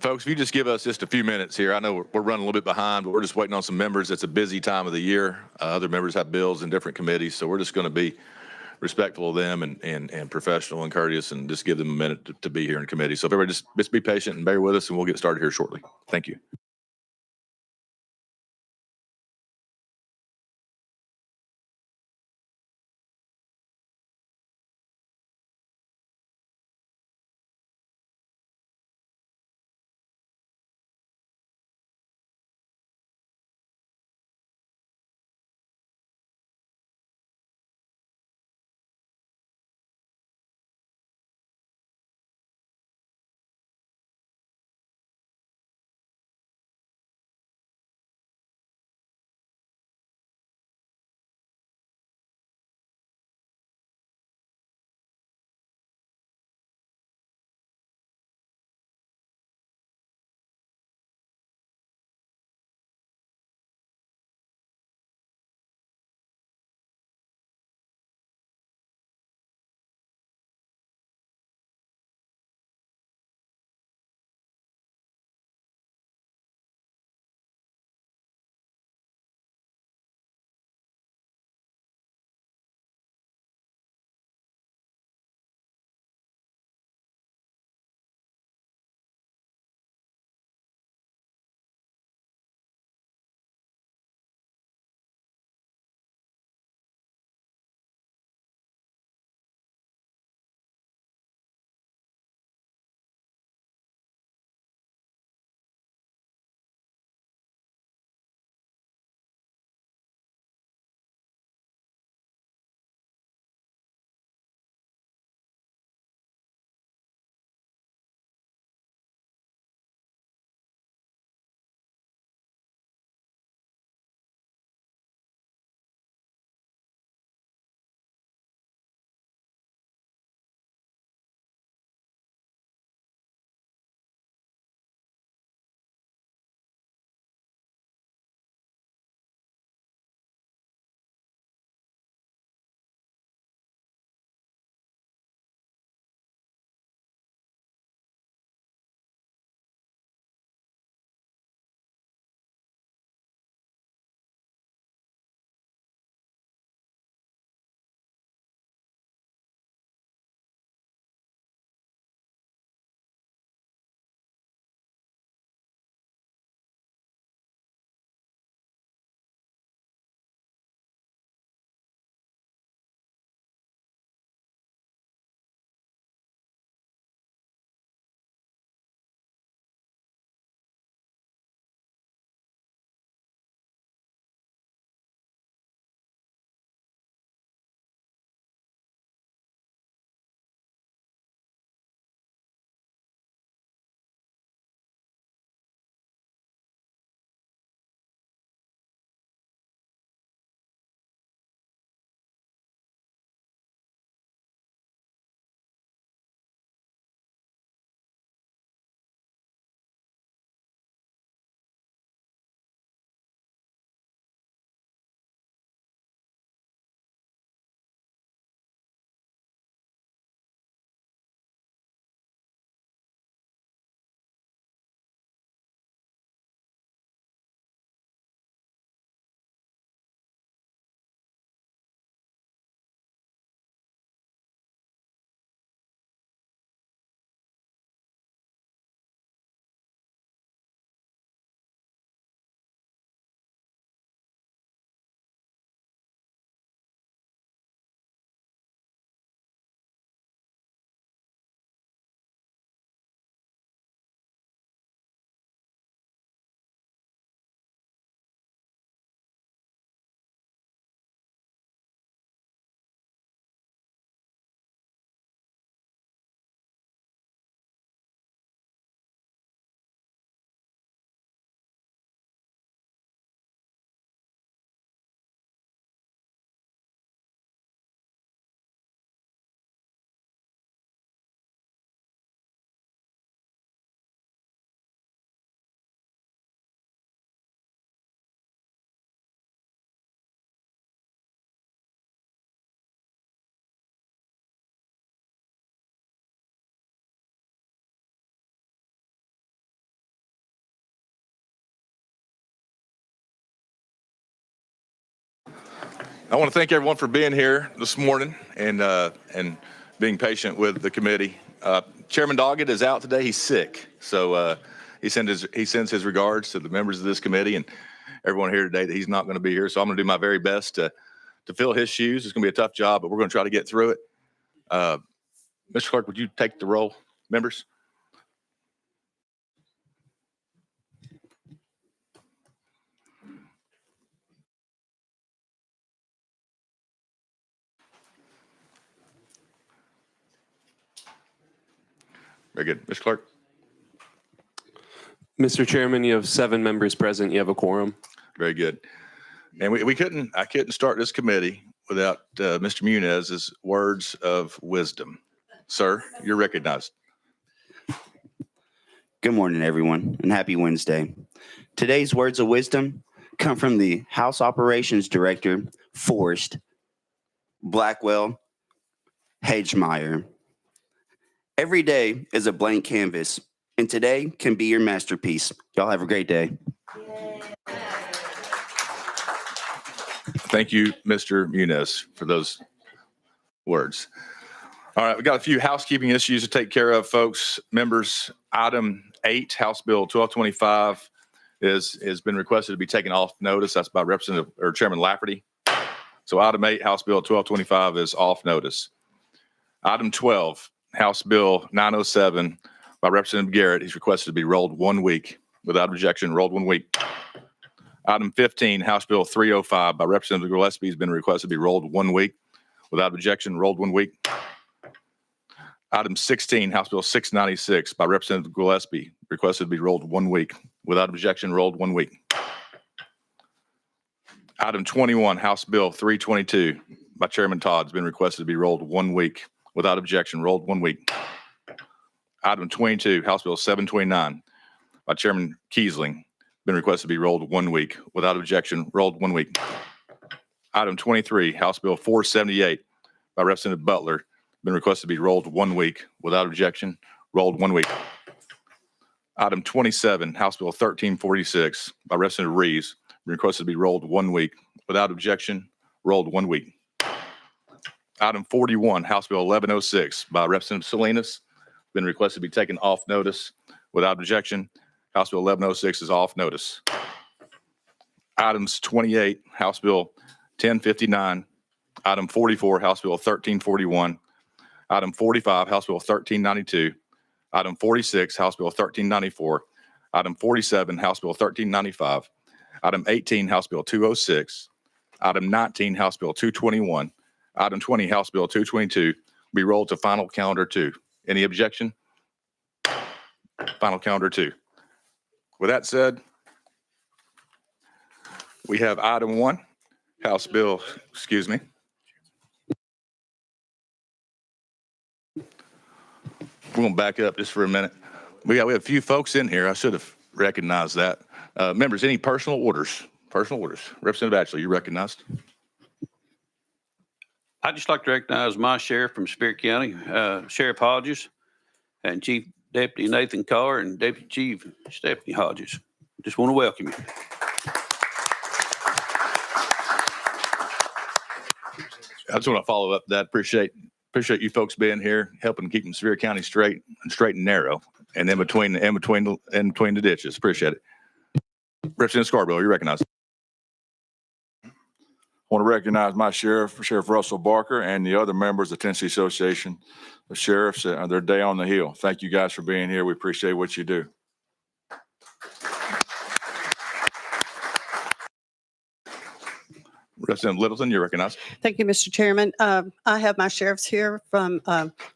Folks, if you just give us just a few minutes here, I know we're running a little bit behind, but we're just waiting on some members. It's a busy time of the year. Other members have bills in different committees, so we're just going to be respectful of them and professional and courteous and just give them a minute to be here in committee. So if everybody just be patient and bear with us, and we'll get started here shortly. Thank you. I want to thank everyone for being here this morning and being patient with the committee. Chairman Doggett is out today. He's sick, so he sends his regards to the members of this committee and everyone here today that he's not going to be here. So I'm going to do my very best to fill his shoes. It's going to be a tough job, but we're going to try to get through it. Mr. Clerk, would you take the roll, members? Very good. Mr. Clerk? Mr. Chairman, you have 7 members present. You have a quorum. Very good. And I couldn't start this committee without Mr. Muniz's words of wisdom. Sir, you're recognized. Good morning, everyone, and happy Wednesday. Today's words of wisdom come from the House Operations Director, Forrest Blackwell Hagemeyer. Every day is a blank canvas, and today can be your masterpiece. Y'all have a great day. Thank you, Mr. Muniz, for those words. All right, we got a few housekeeping issues to take care of, folks. Members, item 8, House Bill 1225, has been requested to be taken off notice. That's by Representative or Chairman Lafferty. So item 8, House Bill 1225, is off notice. Item 12, House Bill 907 by Representative Garrett. He's requested to be rolled 1 week. Without objection, rolled 1 week. Item 15, House Bill 305 by Representative Gillespie has been requested to be rolled 1 week. Without objection, rolled 1 week. Item 16, House Bill 696 by Representative Gillespie, requested to be rolled 1 week. Without objection, rolled 1 week. Item 21, House Bill 322 by Chairman Todd has been requested to be rolled 1 week. Without objection, rolled 1 week. Item 22, House Bill 729 by Chairman Kiesling, been requested to be rolled 1 week. Without objection, rolled 1 week. Item 23, House Bill 478 by Representative Butler, been requested to be rolled 1 week. Without objection, rolled 1 week. Item 27, House Bill 1346 by Representative Reeves, been requested to be rolled 1 week. Without objection, rolled 1 week. Item 41, House Bill 1106 by Representative Salinas, been requested to be taken off notice. Without objection, House Bill 1106 is off notice. Items 28, House Bill 1059. Item 44, House Bill 1341. Item 45, House Bill 1392. Item 46, House Bill 1394. Item 47, House Bill 1395. Item 18, House Bill 206. Item 19, House Bill 221. Item 20, House Bill 222, be rolled to final calendar 2. Any objection? Final calendar 2. With that said, we have item 1, House Bill, excuse me. We're going to back up just for a minute. We have a few folks in here. I should have recognized that. Members, any personal orders? Personal orders. Representative Ashley, you're recognized. I'd just like to recognize my sheriff from Spear County, Sheriff Hodges, and Chief Deputy Nathan Carr, and Deputy Chief Stephanie Hodges. Just want to welcome you. I just want to follow up that. Appreciate you folks being here, helping keep Spear County straight and narrow, and in between the ditches. Appreciate it. Representative Scarborough, you're recognized. I want to recognize my sheriff, Sheriff Russell Barker, and the other members of the Tennessee Association of Sheriffs on their day on the Hill. Thank you guys for being here. We appreciate what you do. Representative Littleton, you're recognized. Thank you, Mr. Chairman. I have my sheriffs here from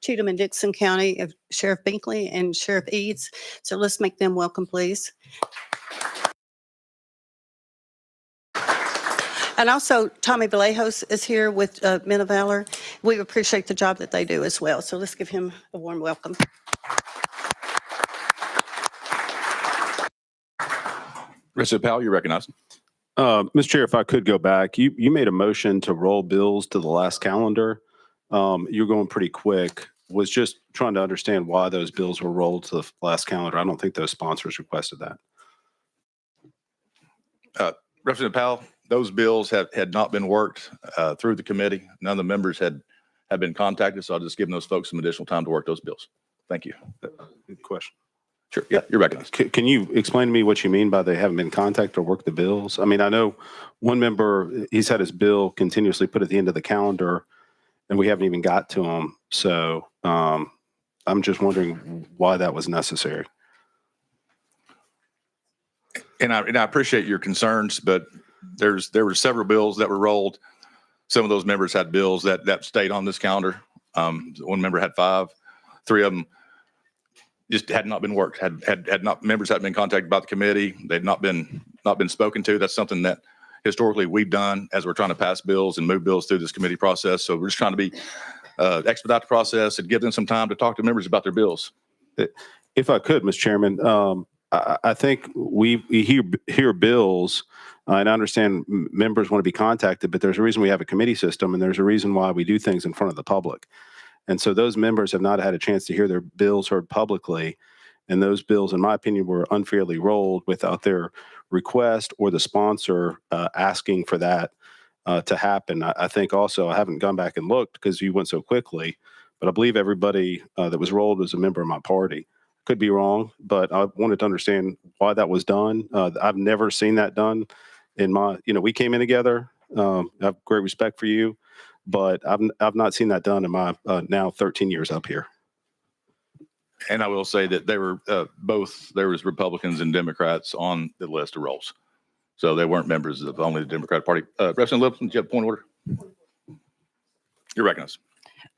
Cheatham and Dixon County, Sheriff Binkley and Sheriff Eads. So let's make them welcome, please. And also, Tommy Vallejos is here with Men of Valor. We appreciate the job that they do as well. So let's give him a warm welcome. Representative Powell, you're recognized. Mr. Chair, if I could go back, you made a motion to roll bills to the last calendar. You're going pretty quick. Was just trying to understand why those bills were rolled to the last calendar. I don't think those sponsors requested that. Representative Powell, those bills had not been worked through the committee. None of the members had been contacted, so I'll just give those folks some additional time to work those bills. Thank you. Good question. Sure. Yeah, you're recognized. Can you explain to me what you mean by they haven't been contacted or worked the bills? I mean, I know one member, he's had his bill continuously put at the end of the calendar and we haven't even got to him. So I'm just wondering why that was necessary. And I appreciate your concerns, but there were several bills that were rolled. Some of those members had bills that stayed on this calendar. One member had 5, 3 of them just had not been worked. Members hadn't been contacted by the committee. They'd not been spoken to. That's something that historically we've done as we're trying to pass bills and move bills through this committee process. So we're just trying to expedite the process and give them some time to talk to members about their bills. If I could, Mr. Chairman, I think we hear bills, and I understand members want to be contacted, but there's a reason we have a committee system, and there's a reason why we do things in front of the public. And so those members have not had a chance to hear their bills heard publicly, and those bills, in my opinion, were unfairly rolled without their request or the sponsor asking for that to happen. I think also, I haven't gone back and looked because you went so quickly, but I believe everybody that was rolled was a member of my party. Could be wrong, but I wanted to understand why that was done. I've never seen that done in my, we came in together. I have great respect for you, but I've not seen that done in my now 13 years up here. And I will say that they were there was Republicans and Democrats on the list of rolls. So they weren't members of only the Democratic Party. Representative Lipson, do you have a point of order? You're recognized.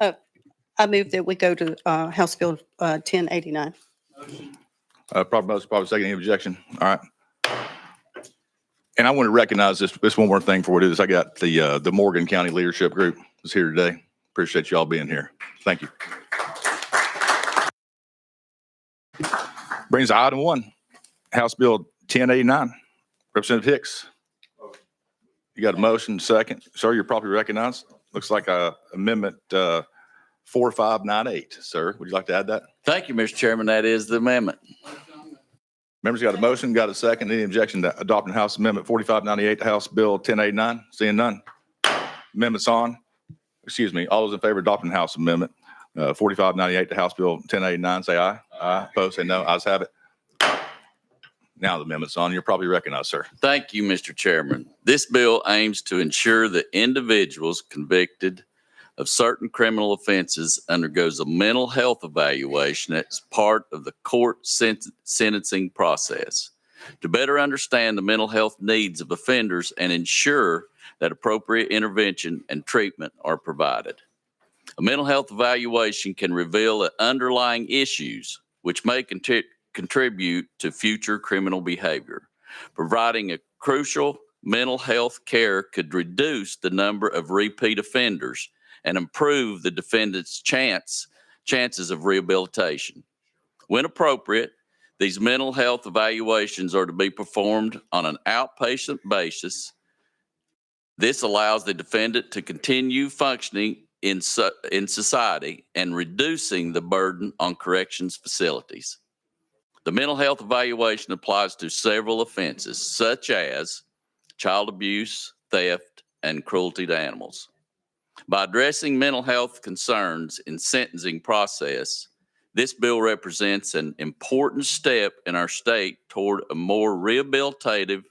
I move that we go to House Bill 1089. Proper motion, proper second. Any objection? All right. And I want to recognize this one more thing before we do this. I got the Morgan County Leadership Group is here today. Appreciate you all being here. Thank you. Brings item 1, House Bill 1089. Representative Hicks. You got a motion, second. Sir, you're properly recognized. Looks like amendment 4598. Sir, would you like to add that? Thank you, Mr. Chairman. That is the amendment. Members got a motion, got a second. Any objection to adopting House Amendment 4598 to House Bill 1089? Seeing none. Amendments on. Excuse me. All those in favor of adopting House Amendment 4598 to House Bill 1089, say aye. Aye. Opposed, say no. Ayes have it. Now the amendment's on. You're probably recognized, sir. Thank you, Mr. Chairman. This bill aims to ensure that individuals convicted of certain criminal offenses undergoes a mental health evaluation as part of the court sentencing process. To better understand the mental health needs of offenders and ensure that appropriate intervention and treatment are provided. A mental health evaluation can reveal the underlying issues which may contribute to future criminal behavior. Providing a crucial mental health care could reduce the number of repeat offenders and improve the defendant's chances of rehabilitation. When appropriate, these mental health evaluations are to be performed on an outpatient basis. This allows the defendant to continue functioning in society and reducing the burden on corrections facilities. The mental health evaluation applies to several offenses, such as child abuse, theft, and cruelty to animals. By addressing mental health concerns in sentencing process, this bill represents an important step in our state toward a more rehabilitative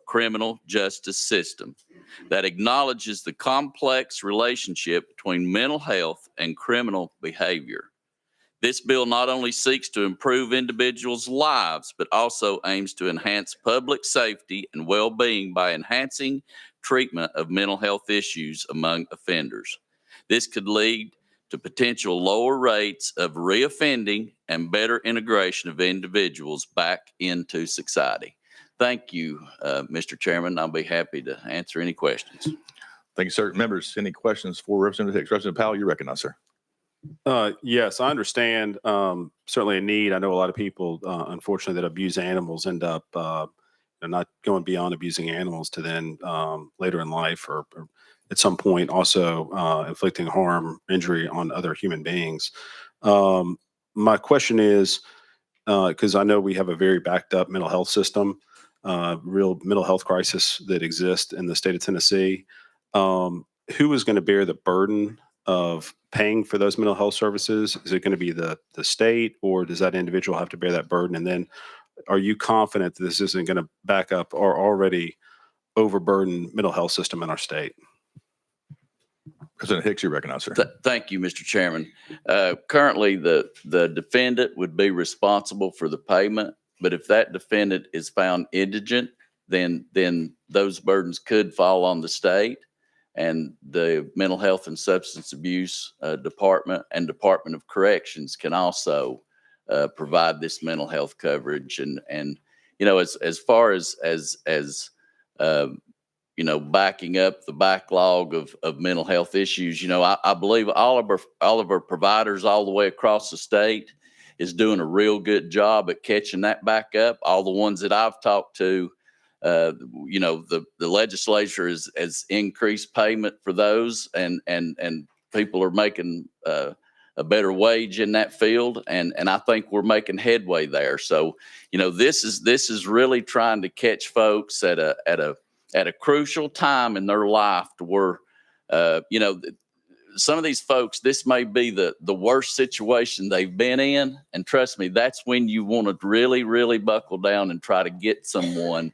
criminal justice system that acknowledges the complex relationship between mental health and criminal behavior. This bill not only seeks to improve individuals' lives, but also aims to enhance public safety and well-being by enhancing treatment of mental health issues among offenders. This could lead to potential lower rates of reoffending and better integration of individuals back into society. Thank you, Mr. Chairman. I'll be happy to answer any questions. Thank you, sir. Members, any questions for Representative Hicks? Representative Powell, you recognize, sir. Yes, I understand certainly a need. I know a lot of people, unfortunately, that abuse animals end up not going beyond abusing animals to then later in life or at some point also inflicting harm, injury on other human beings. My question is, because I know we have a very backed up mental health system, real mental health crisis that exists in the state of Tennessee. Who is going to bear the burden of paying for those mental health services? Is it going to be the state, or does that individual have to bear that burden? And then are you confident that this isn't going to back up our already overburdened mental health system in our state? President Hicks, you recognize, sir. Thank you, Mr. Chairman. Currently, the defendant would be responsible for the payment, but if that defendant is found indigent, then those burdens could fall on the state, and the Mental Health and Substance Abuse Department and Department of Corrections can also provide this mental health coverage. And you know, as far as you know, backing up the backlog of mental health issues, you know, I believe all of our providers all the way across the state is doing a real good job at catching that back up. All the ones that I've talked to, you know, the legislature has increased payment for those, and people are making a better wage in that field, and I think we're making headway there. So, you know, this is really trying to catch folks at a crucial time in their life, to where, you know, some of these folks, this may be the worst situation they've been in. And trust me, that's when you want to really, really buckle down and try to get someone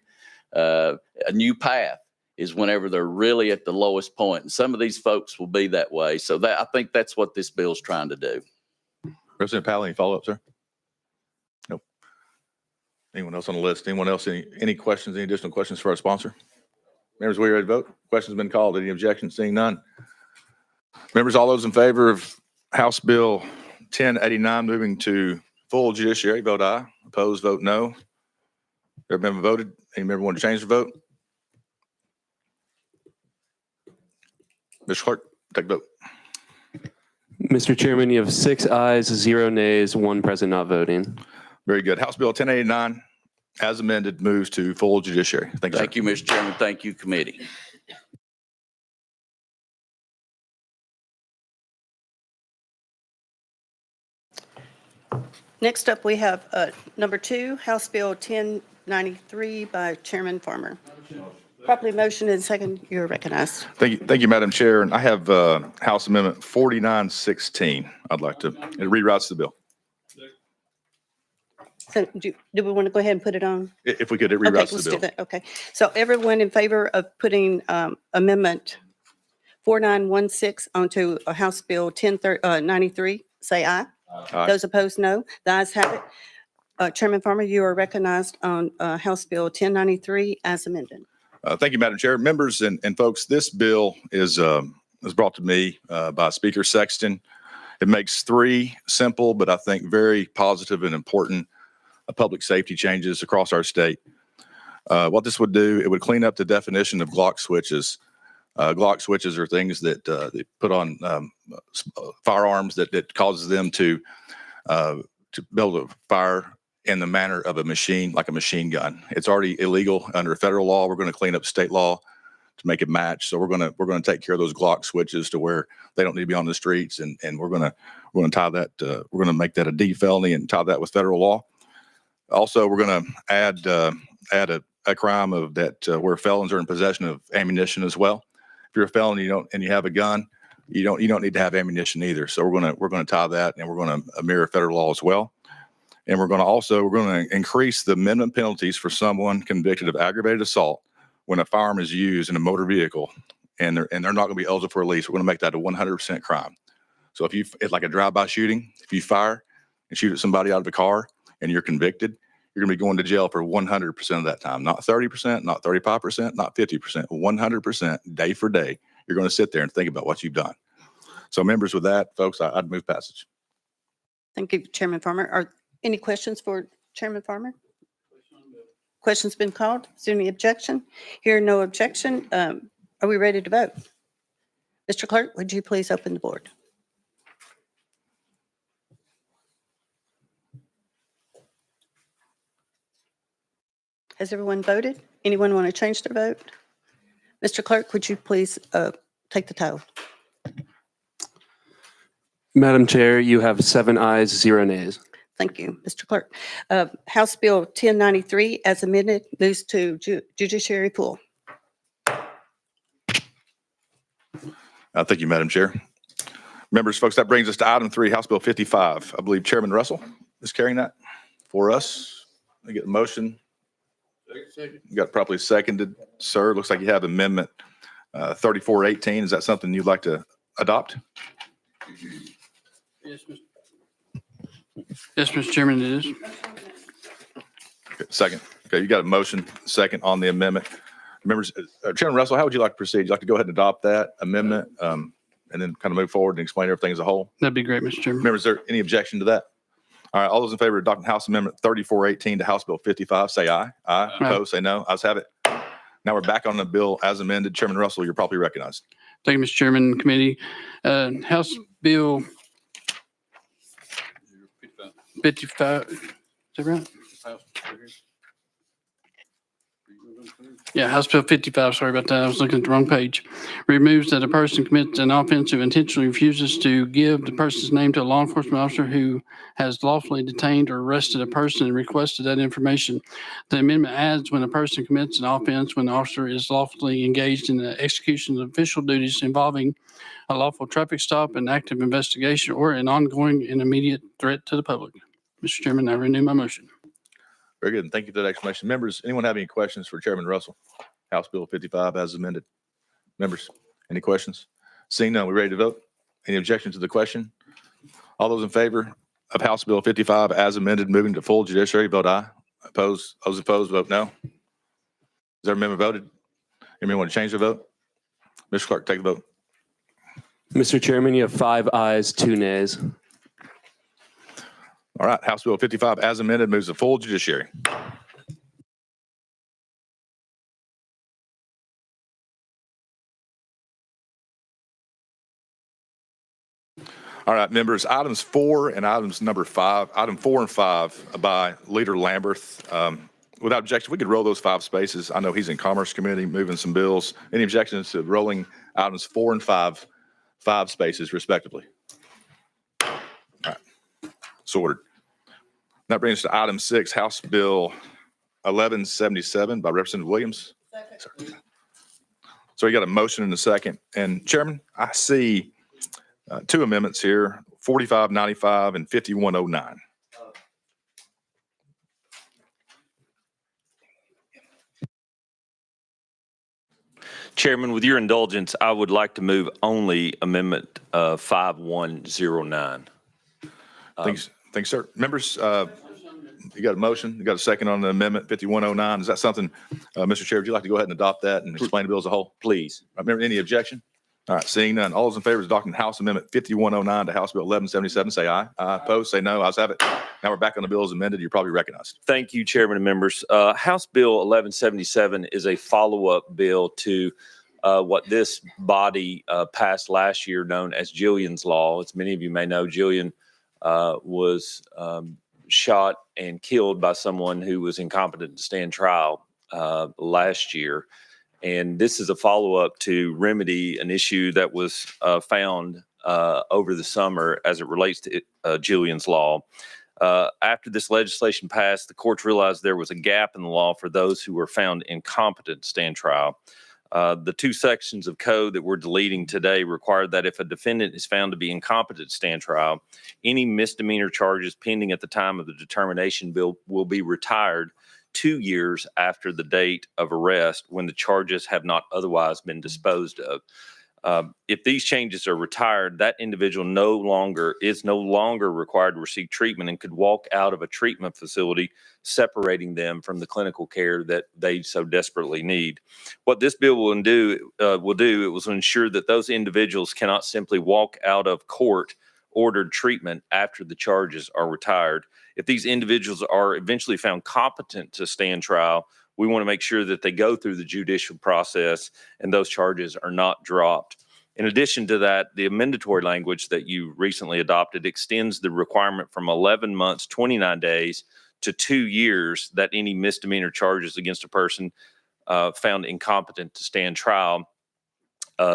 a new path, is whenever they're really at the lowest point. And some of these folks will be that way. So I think that's what this bill's trying to do. President Powell, any follow-up, sir? Nope. Anyone else on the list? Anyone else? Any questions, any additional questions for our sponsor? Members, we ready to vote? Questions been called. Any objections? Seeing none. Members, all those in favor of House Bill 1089 moving to full judiciary, vote aye. Opposed, vote no. Every member voted. Any member want to change their vote? Mr. Clerk, take the vote. Mr. Chairman, you have 6 ayes, 0 nays, 1 present not voting. Very good. House Bill 1089, as amended, moves to full judiciary. Thank you, sir. Thank you, Mr. Chairman. Thank you, committee. Next up, we have number 2, House Bill 1093 by Chairman Farmer. Properly motion and second, you're recognized. Thank you, Madam Chair. And I have House Amendment 4916. I'd like to, it rewrites the bill. So do we want to go ahead and put it on? If we could, it Okay, rewrites let's the do bill. that. Okay. So everyone in favor of putting Amendment 4916 onto House Bill 1093, say aye. Aye. Those opposed, no. The ayes have it. Chairman Farmer, you are recognized on House Bill 1093 as amended. Thank you, Madam Chair. Members and folks, this bill is brought to me by Speaker Sexton. It makes 3 simple, but I think very positive and important public safety changes across our state. What this would do, it would clean up the definition of Glock switches. Glock switches are things that they put on firearms that causes them to be able to fire in the manner of a machine, like a machine gun. It's already illegal under federal law. We're going to clean up state law to make it match. So we're going to take care of those Glock switches to where they don't need to be on the streets, and we're going to tie that. We're going to make that a D felony and tie that with federal law. Also, we're going to add a crime of that where felons are in possession of ammunition as well. If you're a felon, and you have a gun, you don't need to have ammunition either. So we're going to tie that, and we're going to mirror federal law as well. And we're going to increase the minimum penalties for someone convicted of aggravated assault when a firearm is used in a motor vehicle, and they're not going to be eligible for release. We're going to make that a 100% crime. So it's like a drive-by shooting. If you fire and shoot at somebody out of a car and you're convicted, you're going to be going to jail for 100% of that time. Not 30%, not 35%, not 50%, 100% day for day. You're going to sit there and think about what you've done. So members, with that, folks, I'd move passage. Thank you, Chairman Farmer. Are any questions for Chairman Farmer? Questions been called? Is there any objection? Hearing no objection, are we ready to vote? Mr. Clerk, would you please open the board? Has everyone voted? Anyone want to change their vote? Mr. Clerk, would you please take the title? Madam Chair, you have 7 ayes, 0 nays. Thank you, Mr. Clerk. House Bill 1093, as amended, moves to judiciary pool. Thank you, Madam Chair. Members, folks, that brings us to item 3, House Bill 55. I believe Chairman Russell is carrying that for us. I get a motion. You got properly seconded, sir. Looks like you have amendment 3418. Is that something you'd like to adopt? Yes, Mr. Chairman, it is. Okay, second. Okay, you got a motion, second on the amendment. Members, Chairman Russell, how would you like to proceed? You'd like to go ahead and adopt that amendment and then kind of move forward and explain everything as a whole? That'd be great, Mr. Chairman. Members, is there any objection to that? All right, all those in favor of adopting House Amendment 3418 to House Bill 55, say aye. Aye. Opposed, say no. Ayes have it. Now we're back on the bill as amended. Chairman Russell, you're properly recognized. Thank you, Mr. Chairman, committee. House Bill 55, is that right? Yeah, House Bill 55, sorry about that. I was looking at the wrong page. Removes that a person commits an offense who intentionally refuses to give the person's name to a law enforcement officer who has lawfully detained or arrested a person and requested that information. The amendment adds when a person commits an offense when the officer is lawfully engaged in the execution of official duties involving a lawful traffic stop, an active investigation, or an ongoing and immediate threat to the public. Mr. Chairman, I renew my motion. Very good. And thank you for that explanation. Members, anyone have any questions for Chairman Russell? House Bill 55 as amended. Members, any questions? Seeing none, we ready to vote? Any objection to the question? All those in favor of House Bill 55 as amended, moving to full judiciary, vote aye. Opposed? Those opposed, vote no. Is there a member voted? Anyone want to change their vote? Mr. Clerk, take the vote. Mr. Chairman, you have 5 ayes, 2 nays. All right, House Bill 55 as amended moves to full judiciary. All right, members, items 4 and items number 5, item 4 and 5 by Leader Lamberth. Without objection, we could roll those 5 spaces. I know he's in Commerce Committee moving some bills. Any objections to rolling items 4 and 5 spaces respectively? All right, so ordered. That brings us to item 6, House Bill 1177 by Representative Williams. So you got a motion and a second. And Chairman, I see 2 amendments here, 4595 and 5109. Chairman, with your indulgence, I would like to move only Amendment 5109. Thanks, sir. Members, you got a motion, you got a second on the amendment 5109. Is that something, Mr. Chair, would you like to go ahead and adopt that and explain the bill as a whole? Please. Remember, any objection? All right, seeing none. All those in favor of adopting House Amendment 5109 to House Bill 1177, say aye. Aye. Opposed, say no. Ayes have it. Now we're back on the bill as amended. You're probably recognized. Thank you, Chairman and members. House Bill 1177 is a follow-up bill to what this body passed last year known as Jillian's Law. As many of you may know, Jillian was shot and killed by someone who was incompetent to stand trial last year. And this is a follow-up to remedy an issue that was found over the summer as it relates to Jillian's Law. After this legislation passed, the courts realized there was a gap in the law for those who were found incompetent to stand trial. The 2 sections of code that we're deleting today require that if a defendant is found to be incompetent to stand trial, any misdemeanor charges pending at the time of the determination bill will be retired 2 years after the date of arrest when the charges have not otherwise been disposed of. If these changes are retired, that individual is no longer required to receive treatment and could walk out of a treatment facility, separating them from the clinical care that they so desperately need. What this bill will do, it will ensure that those individuals cannot simply walk out of court-ordered treatment after the charges are retired. If these individuals are eventually found competent to stand trial, we want to make sure that they go through the judicial process and those charges are not dropped. In addition to that, the amendatory language that you recently adopted extends the requirement from 11 months, 29 days to 2 years that any misdemeanor charges against a person found incompetent to stand trial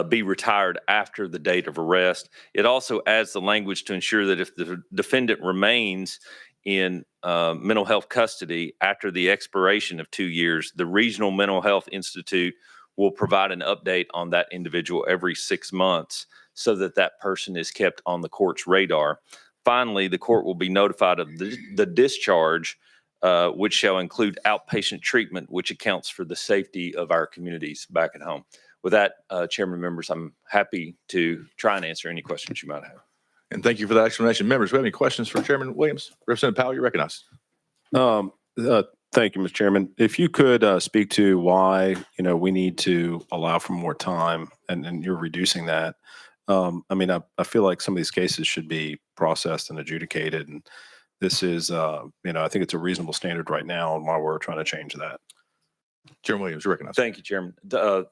be retired after the date of arrest. It also adds the language to ensure that if the defendant remains in mental health custody after the expiration of 2 years, the Regional Mental Health Institute will provide an update on that individual every 6 months so that that person is kept on the court's radar. Finally, the court will be notified of the discharge, which shall include outpatient treatment, which accounts for the safety of our communities back at home. With that, Chairman, members, I'm happy to try and answer any questions you might have. And thank you for that explanation. Members, do we have any questions for Chairman Williams? Representative Powell, you're recognized. Thank you, Mr. Chairman. If you could speak to why, we need to allow for more time and you're reducing that. I feel like some of these cases should be processed and adjudicated. And this is, I think it's a reasonable standard right now and why we're trying to change that. Chairman Williams, you're recognized. Thank you, Chairman.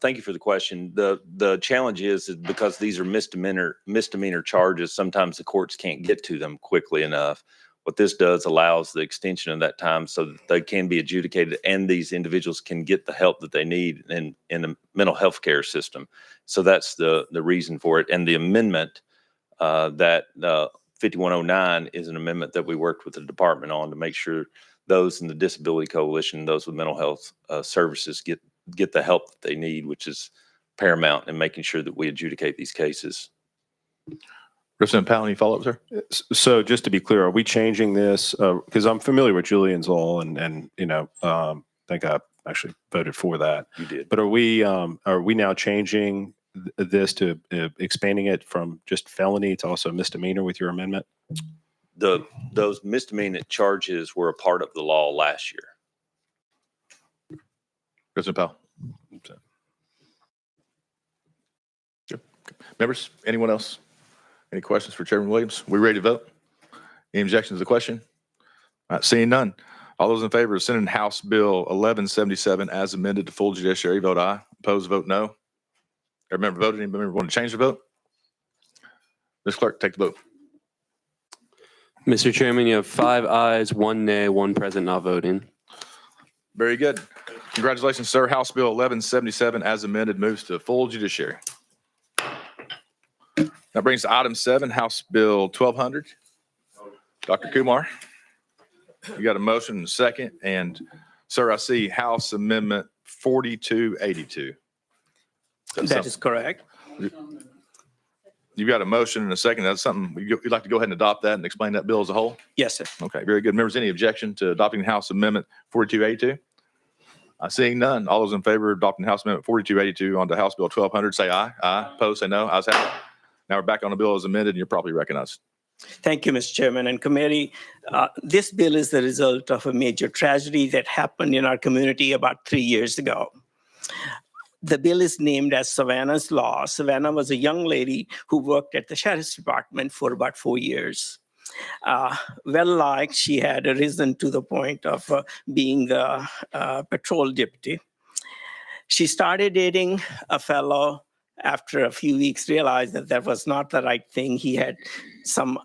Thank you for the question. The challenge is because these are misdemeanor charges, sometimes the courts can't get to them quickly enough. What this does allows the extension of that time so that they can be adjudicated and these individuals can get the help that they need in the mental health care system. So that's the reason for it. And the amendment that 5109 is an amendment that we worked with the department on to make sure those in the Disability Coalition, those with mental health services get the help that they need, which is paramount in making sure that we adjudicate these cases. Representative Powell, any follow-up, sir? So just to be clear, are we changing this? Because I'm familiar with Julian's law and I think I actually voted for that. You did. But are we now changing this to expanding it from just felony to also misdemeanor with your amendment? Those misdemeanor charges were a part of the law last year. President Powell. Good. Members, anyone else? Any questions for Chairman Williams? We ready to vote? Any objections to the question? All right, seeing none. All those in favor of sending House Bill 1177 as amended to full judiciary, vote aye. Opposed, vote no. Every member voted. Any member want to change the vote? Ms. Clerk, take the vote. Mr. Chairman, you have 5 ayes, 1 nay, 1 present not voting. Very good. Congratulations, sir. House Bill 1177 as amended moves to full judiciary. That brings to item 7, House Bill 1200. Dr. Kumar, you got a motion and a second. And sir, I see House Amendment 4282. That is correct. You've got a motion and a second. That's something you'd like to go ahead and adopt that and explain that bill as a whole? Yes, sir. Okay, very good. Members, any objection to adopting House Amendment 4282? Seeing none. All those in favor of adopting House Amendment 4282 onto House Bill 1200, say aye. Aye. Opposed, say no. Ayes have it. Now we're back on the bill as amended and you're properly recognized. Thank you, Mr. Chairman and committee. This bill is the result of a major tragedy that happened in our community about 3 years ago. The bill is named as Savannah's Law. Savannah was a young lady who worked at the sheriff's department for about 4 years. Well-liked, she had risen to the point of being the patrol deputy. She started dating a fellow. After a few weeks, realized that that was not the right thing. He had some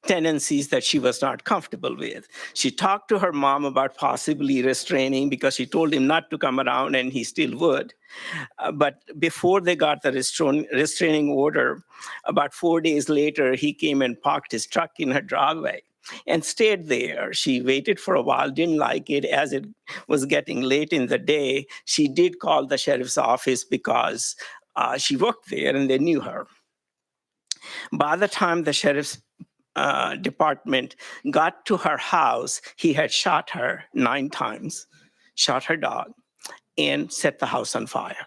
tendencies that she was not comfortable with. She talked to her mom about possibly restraining because she told him not to come around and he still would. But before they got the restraining order, about 4 days later, he came and parked his truck in her driveway and stayed there. She waited for a while, didn't like it. As it was getting late in the day, she did call the sheriff's office because she worked there and they knew her. By the time the sheriff's department got to her house, he had shot her 9 times, shot her dog, and set the house on fire.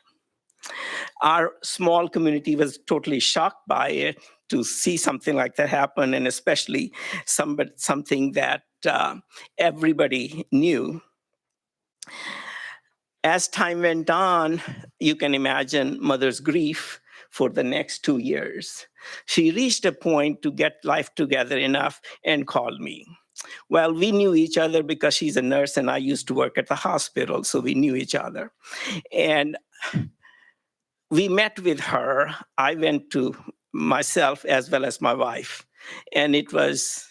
Our small community was totally shocked by it, to see something like that happen, and especially something that everybody knew. As time went on, you can imagine mother's grief for the next 2 years. She reached a point to get life together enough and called me. Well, we knew each other because she's a nurse and I used to work at the hospital, so we knew each other. And we met with her. I went to myself as well as my wife. And it was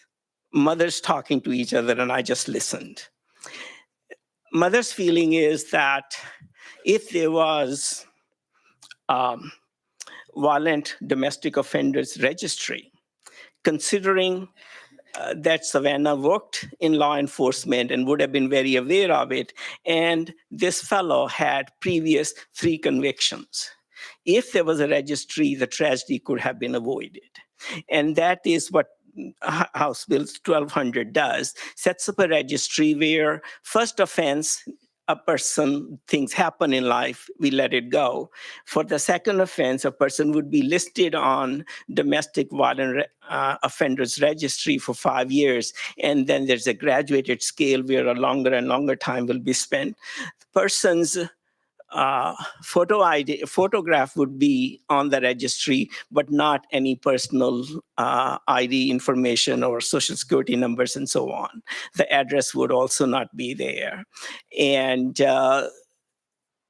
mothers talking to each other and I just listened. Mother's feeling is that if there was violent domestic offenders registry, considering that Savannah worked in law enforcement and would have been very aware of it. And this fellow had previous 3 convictions. If there was a registry, the tragedy could have been avoided. And that is what House Bill 1200 does, sets up a registry where first offense, a person, things happen in life, we let it go. For the second offense, a person would be listed on domestic violent offenders registry for 5 years. And then there's a graduated scale where a longer and longer time will be spent. The person's photograph would be on the registry, but not any personal ID information or social security numbers and so on. The address would also not be there. And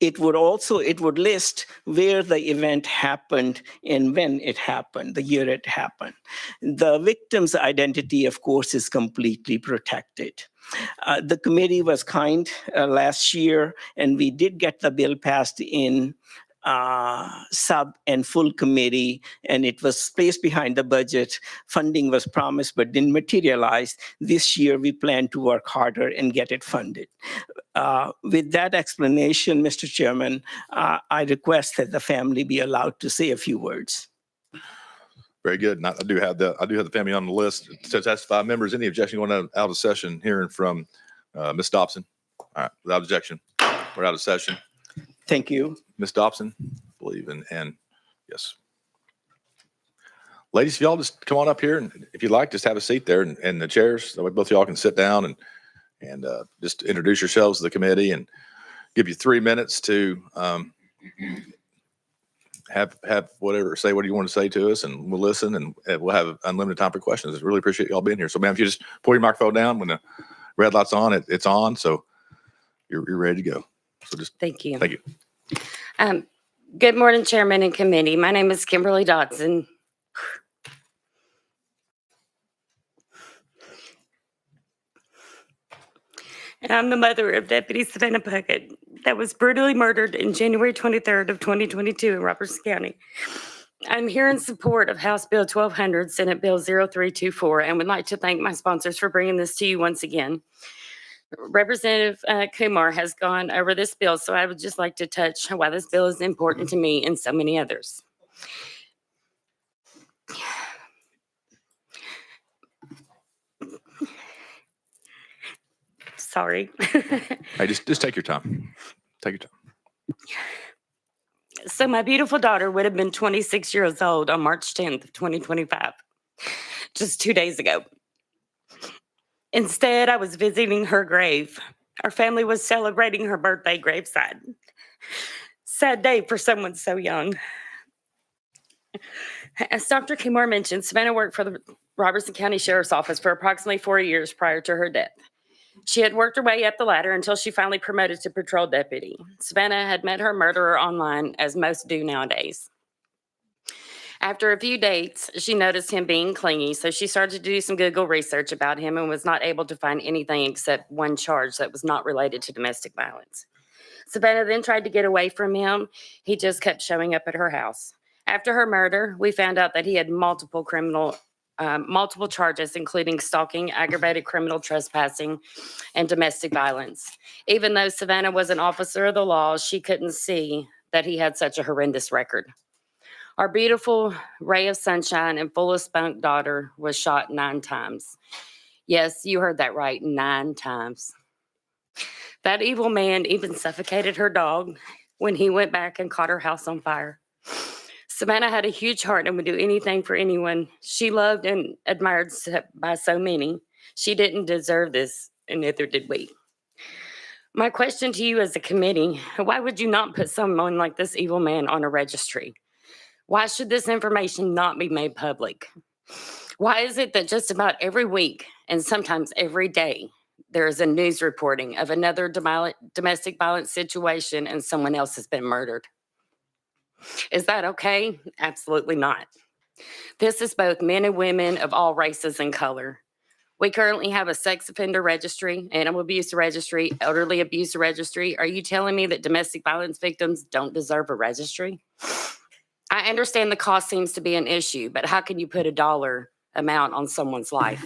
it would list where the event happened and when it happened, the year it happened. The victim's identity, of course, is completely protected. The committee was kind last year, and we did get the bill passed in sub and full committee, and it was placed behind the budget. Funding was promised but didn't materialize. This year, we plan to work harder and get it funded. With that explanation, Mr. Chairman, I request that the family be allowed to say a few words. Very good. And I do have the family on the list to testify. Members, any objection going out of session? Hearing from Ms. Dobson. All right, without objection, we're out of session. Thank you. Ms. Dobson, believe in, and yes. Ladies, if y'all just come on up here, and if you'd like, just have a seat there and the chairs. That way both of y'all can sit down and just introduce yourselves to the committee and give you 3 minutes to have whatever, say what you want to say to us, and we'll listen, and we'll have unlimited time for questions. I really appreciate y'all being here. So, ma'am, if you just pull your microphone down when the red light's on, it's on. So you're ready to go. So just Thank you. thank you. Good morning, Chairman and Committee. My name is Kimberly Dodson. And I'm the mother of Deputy Savannah Puckett that was brutally murdered in January 23rd of 2022 in Robertson County. I'm here in support of House Bill 1200, Senate Bill 0324, and would like to thank my sponsors for bringing this to you once again. Representative Kumar has gone over this bill, so I would just like to touch why this bill is important to me and so many others. Sorry. Hey, just take your time. Take your time. So my beautiful daughter would have been 26 years old on March 10th of 2025, just 2 days ago. Instead, I was visiting her grave. Our family was celebrating her birthday graveside. Sad day for someone so young. As Dr. Kumar mentioned, Savannah worked for the Robertson County Sheriff's Office for approximately 4 years prior to her death. She had worked her way up the ladder until she finally promoted to patrol deputy. Savannah had met her murderer online, as most do nowadays. After a few dates, she noticed him being clingy, so she started to do some Google research about him and was not able to find anything except one charge that was not related to domestic violence. Savannah then tried to get away from him. He just kept showing up at her house. After her murder, we found out that he had multiple charges, including stalking, aggravated criminal trespassing, and domestic violence. Even though Savannah was an officer of the law, she couldn't see that he had such a horrendous record. Our beautiful ray of sunshine and full of spunk daughter was shot 9 times. Yes, you heard that right, 9 times. That evil man even suffocated her dog when he went back and caught her house on fire. Savannah had a huge heart and would do anything for anyone. She loved and admired by so many. She didn't deserve this, and neither did we. My question to you as a committee, why would you not put someone like this evil man on a registry? Why should this information not be made public? Why is it that just about every week, and sometimes every day, there is a news reporting of another domestic violence situation and someone else has been murdered? Is that okay? Absolutely not. This is both men and women of all races and color. We currently have a sex offender registry, animal abuse registry, elderly abuse registry. Are you telling me that domestic violence victims don't deserve a registry? I understand the cost seems to be an issue, but how can you put a dollar amount on someone's life?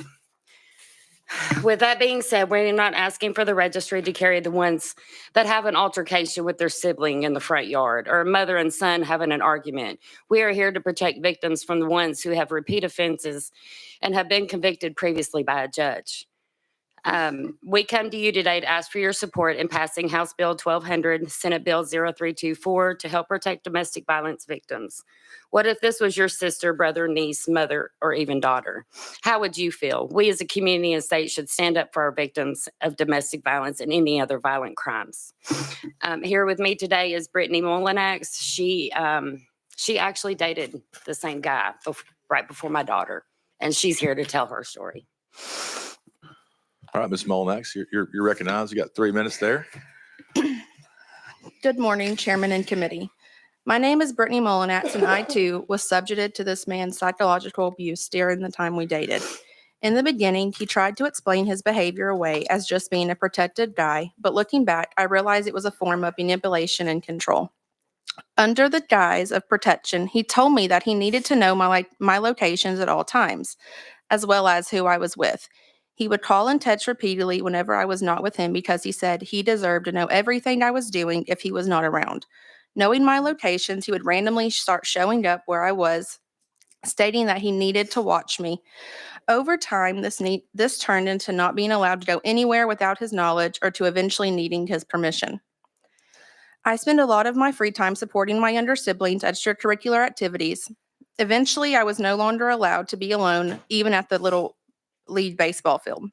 With that being said, we're not asking for the registry to carry the ones that have an altercation with their sibling in the front yard or a mother and son having an argument. We are here to protect victims from the ones who have repeat offenses and have been convicted previously by a judge. We come to you today to ask for your support in passing House Bill 1200, Senate Bill 0324 to help protect domestic violence victims. What if this was your sister, brother, niece, mother, or even daughter? How would you feel? We as a community and state should stand up for our victims of domestic violence and any other violent crimes. Here with me today is Brittany Molinax. She actually dated the same guy right before my daughter, and she's here to tell her story. All right, Ms. Molinax, you're recognized. You got 3 minutes there. Good morning, Chairman and Committee. My name is Brittany Molinax, and I too was subjected to this man's psychological abuse during the time we dated. In the beginning, he tried to explain his behavior away as just being a protected guy, but looking back, I realized it was a form of manipulation and control. Under the guise of protection, he told me that he needed to know my locations at all times, as well as who I was with. He would call and text repeatedly whenever I was not with him because he said he deserved to know everything I was doing if he was not around. Knowing my locations, he would randomly start showing up where I was, stating that he needed to watch me. Over time, this turned into not being allowed to go anywhere without his knowledge or to eventually needing his permission. I spend a lot of my free time supporting my younger siblings at extracurricular activities. Eventually, I was no longer allowed to be alone, even at the little league baseball field.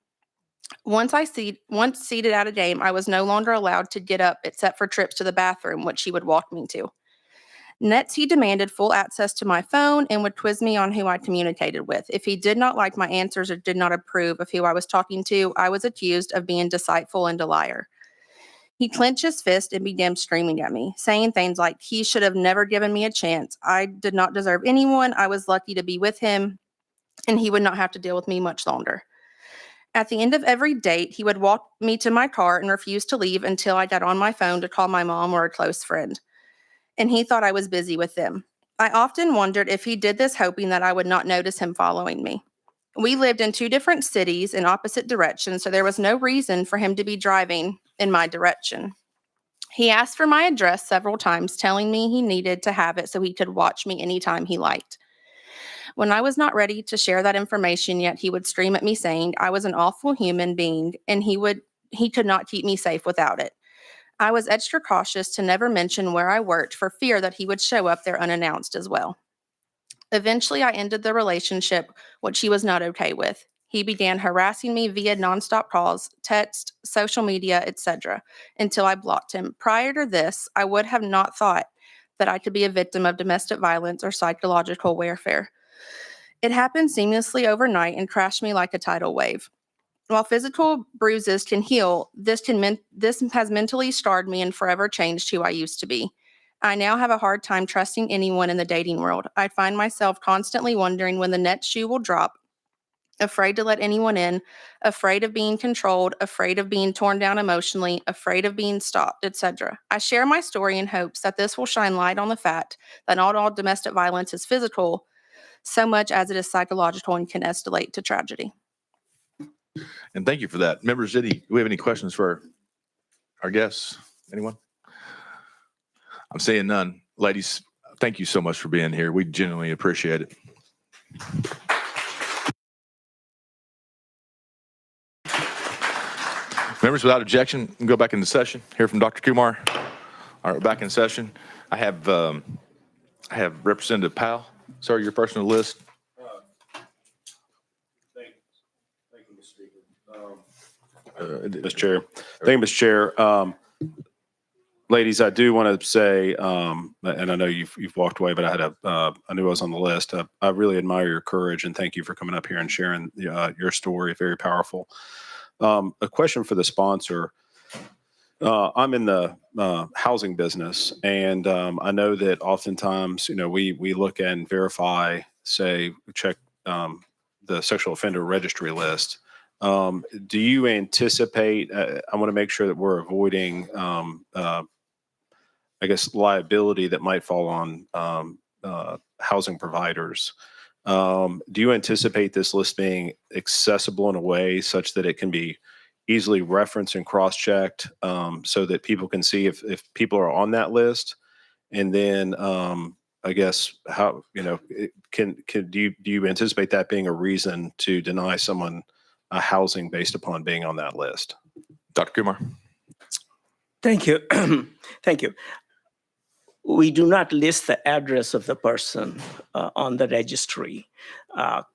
Once seated at a game, I was no longer allowed to get up except for trips to the bathroom, which he would walk me to. Next, he demanded full access to my phone and would quiz me on who I communicated with. If he did not like my answers or did not approve of who I was talking to, I was accused of being deceitful and a liar. He clenched his fist and began screaming at me, saying things like he should have never given me a chance. I did not deserve anyone. I was lucky to be with him, and he would not have to deal with me much longer. At the end of every date, he would walk me to my car and refuse to leave until I got on my phone to call my mom or a close friend. And he thought I was busy with them. I often wondered if he did this hoping that I would not notice him following me. We lived in 2 different cities in opposite directions, so there was no reason for him to be driving in my direction. He asked for my address several times, telling me he needed to have it so he could watch me anytime he liked. When I was not ready to share that information yet, he would scream at me saying I was an awful human being and he could not keep me safe without it. I was extra cautious to never mention where I worked for fear that he would show up there unannounced as well. Eventually, I ended the relationship, which he was not okay with. He began harassing me via nonstop calls, text, social media, etc., until I blocked him. Prior to this, I would have not thought that I could be a victim of domestic violence or psychological warfare. It happened seamlessly overnight and crashed me like a tidal wave. While physical bruises can heal, this has mentally scarred me and forever changed who I used to be. I now have a hard time trusting anyone in the dating world. I find myself constantly wondering when the next shoe will drop, afraid to let anyone in, afraid of being controlled, afraid of being torn down emotionally, afraid of being stopped, etc. I share my story in hopes that this will shine light on the fact that not all domestic violence is physical, so much as it is psychological and can escalate to tragedy. And thank you for that. Members, do we have any questions for our guests? Anyone? I'm seeing none. Ladies, thank you so much for being here. We genuinely appreciate it. Members, without objection, we can go back into session. Hear from Dr. Kumar. All right, we're back in session. I have Representative Powell. Sir, you're first on the list. Thank you, Mr. Speaker. Mr. Chair. Thank you, Mr. Chair. Ladies, I do want to say, and I know you've walked away, but I knew I was on the list. I really admire your courage and thank you for coming up here and sharing your story. Very powerful. A question for the sponsor. I'm in the housing business, and I know that oftentimes, we look and verify, check the sexual offender registry list. Do you anticipate? I want to make sure that we're avoiding, liability that might fall on housing providers. Do you anticipate this list being accessible in a way such that it can be easily referenced and cross-checked so that people can see if people are on that list? And then I guess how, do you anticipate that being a reason to deny someone housing based upon being on that list? Dr. Kumar? Thank you. Thank you. We do not list the address of the person on the registry.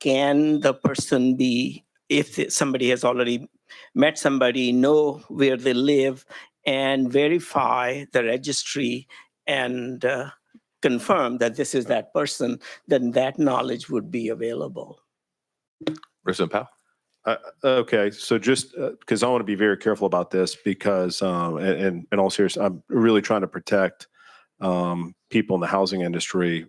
Can the person be, if somebody has already met somebody, know where they live and verify the registry and confirm that this is that person, then that knowledge would be available. Representative Powell? Okay, so just because I want to be very careful about this because, in all seriousness, I'm really trying to protect people in the housing industry,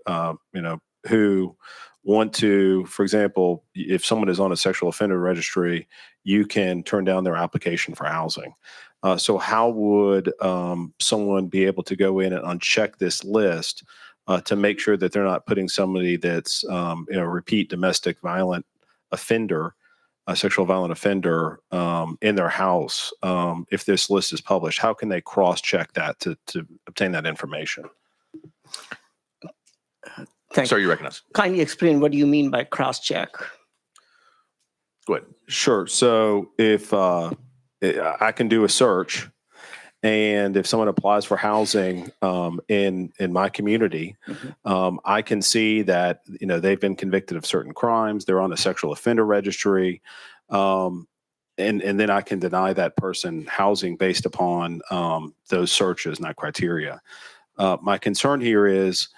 who want to, for example, if someone is on a sexual offender registry, you can turn down their application for housing. So how would someone be able to go in and uncheck this list to make sure that they're not putting somebody that's, repeat domestic violent offender, a sexual violent offender in their house if this list is published? How can they cross-check that to obtain that information? Sir, you recognize. Kindly explain what do you mean by cross-check? Go ahead. Sure. So if I can do a search, and if someone applies for housing in my community, I can see that they've been convicted of certain crimes. They're on a sexual offender registry, and then I can deny that person housing based upon those searches and that criteria. My concern here is,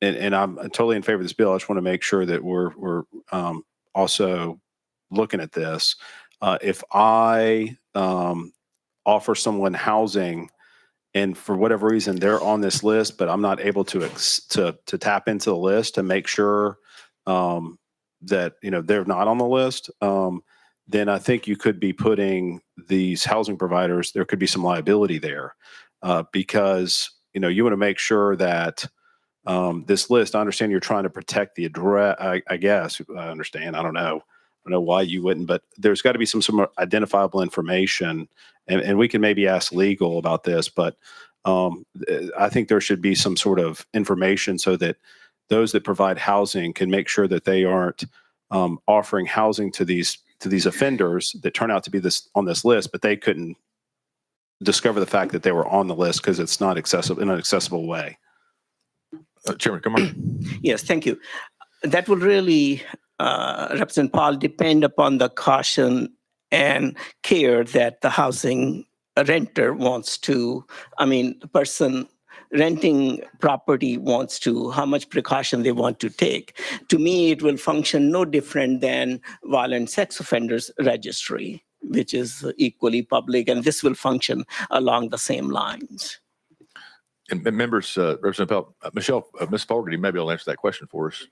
and I'm totally in favor of this bill. I just want to make sure that we're also looking at this. If I offer someone housing, and for whatever reason they're on this list, but I'm not able to tap into the list to make sure that they're not on the list, then I think you could be putting these housing providers. There could be some liability there because you want to make sure that this list. I understand you're trying to protect the address. I guess I understand. I don't know why you wouldn't, but there's got to be some identifiable information, and we can maybe ask legal about this, but I think there should be some sort of information so that those that provide housing can make sure that they aren't offering housing to these offenders that turn out to be on this list, but they couldn't discover the fact that they were on the list because it's not accessible in an accessible way. Chairman, come on. Yes, thank you. That will really, Representative Paul, depend upon the caution and care that the housing renter wants to, the person renting property wants to, how much precaution they want to take. To me, it will function no different than violent sex offenders registry, which is equally public, and this will function along the same lines. And members, Representative Powell, Michelle, Ms. Fogarty may be able to answer that question for us.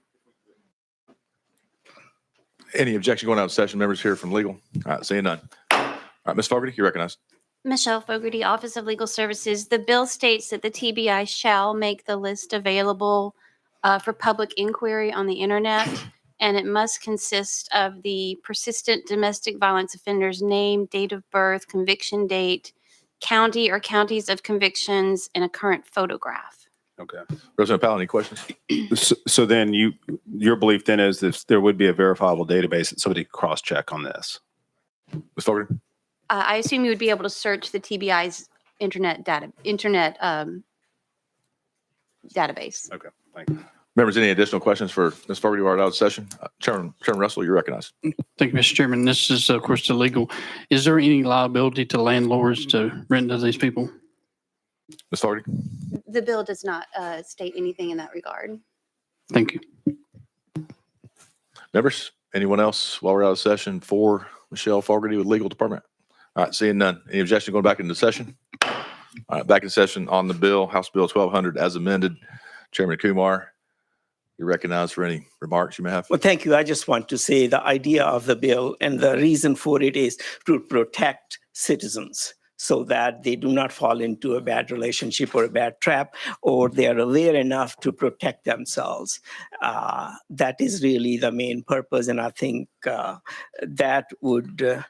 Any objection going out of session, members here from legal? All right, seeing none. All right, Ms. Fogarty, you're recognized. Michelle Fogarty, Office of Legal Services. The bill states that the TBI shall make the list available for public inquiry on the internet, and it must consist of the persistent domestic violence offender's name, date of birth, conviction date, county or counties of convictions, and a current photograph. Okay. Representative Powell, any questions? So then your belief then is that there would be a verifiable database that somebody could cross-check on this. Ms. Fogarty? I assume you would be able to search the TBI's internet database. Okay, thank you. Members, any additional questions for Ms. Fogarty while we're out of session? Chairman Russell, you're recognized. Thank you, Mr. Chairman. This is, of course, illegal. Is there any liability to landlords to rent to these people? Ms. Fogarty? The bill does not state anything in that regard. Thank you. Members, anyone else while we're out of session for Michelle Fogarty with Legal Department? All right, seeing none. Any objection going back into session? All right, back in session on the bill, House Bill 1200 as amended. Chairman Kumar, you're recognized for any remarks you may have. Well, thank you. I just want to say the idea of the bill and the reason for it is to protect citizens. so that they do not fall into a bad relationship or a bad trap, or they are aware enough to protect themselves. That is really the main purpose, and I think that would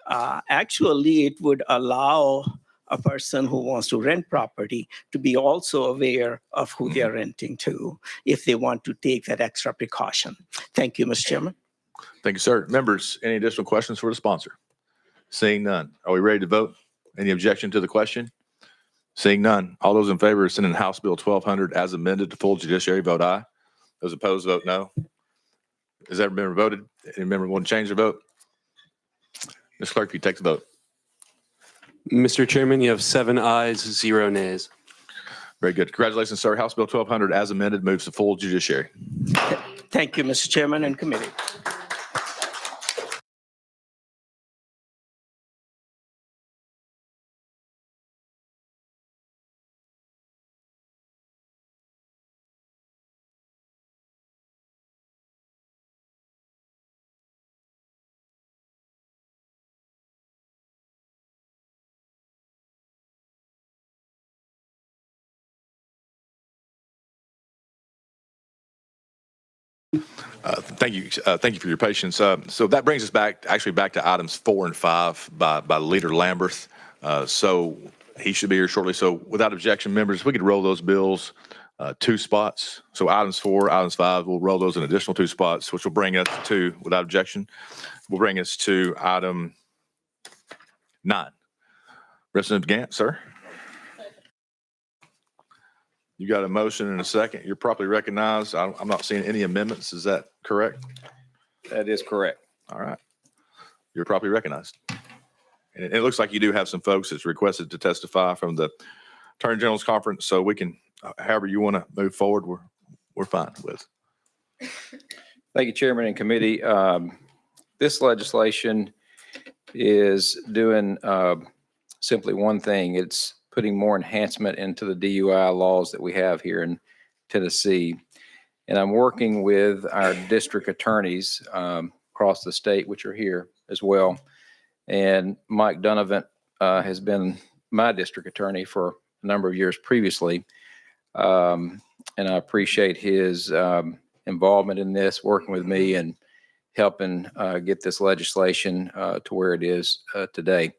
actually, it would allow a person who wants to rent property to be also aware of who they are renting to if they want to take that extra precaution. Thank you, Mr. Chairman. Thank you, sir. Members, any additional questions for the sponsor? Seeing none. Are we ready to vote? Any objection to the question? Seeing none. All those in favor of sending House Bill 1200 as amended to full judiciary, vote aye. Those opposed, vote no. Has every member voted? Any member want to change their vote? Ms. Clerk, if you take the vote. Mr. Chairman, you have 7 ayes, 0 nays. Very good. Congratulations, sir. House Bill 1200 as amended moves to full judiciary. Thank you, Mr. Chairman and committee. Thank you. Thank you for your patience. So that brings us back to items 4 and 5 by Leader Lamberth. So he should be here shortly. So without objection, members, if we could roll those bills 2 spots. So items 4, items 5, we'll roll those an additional 2 spots, which will bring us to, without objection, will bring us to item 9. Representative Gant, sir. You got a motion and a second. You're properly recognized. I'm not seeing any amendments. Is that correct? That is correct. All right. You're properly recognized. And it looks like you do have some folks that's requested to testify from the Attorney General's conference. So we can, however you want to move forward, we're fine with. Thank you, Chairman and committee. This legislation is doing simply one thing. It's putting more enhancement into the DUI laws that we have here in Tennessee. And I'm working with our district attorneys across the state, which are here as well. And Mike Donovan has been my district attorney for a number of years previously. And I appreciate his involvement in this, working with me and helping get this legislation to where it is today.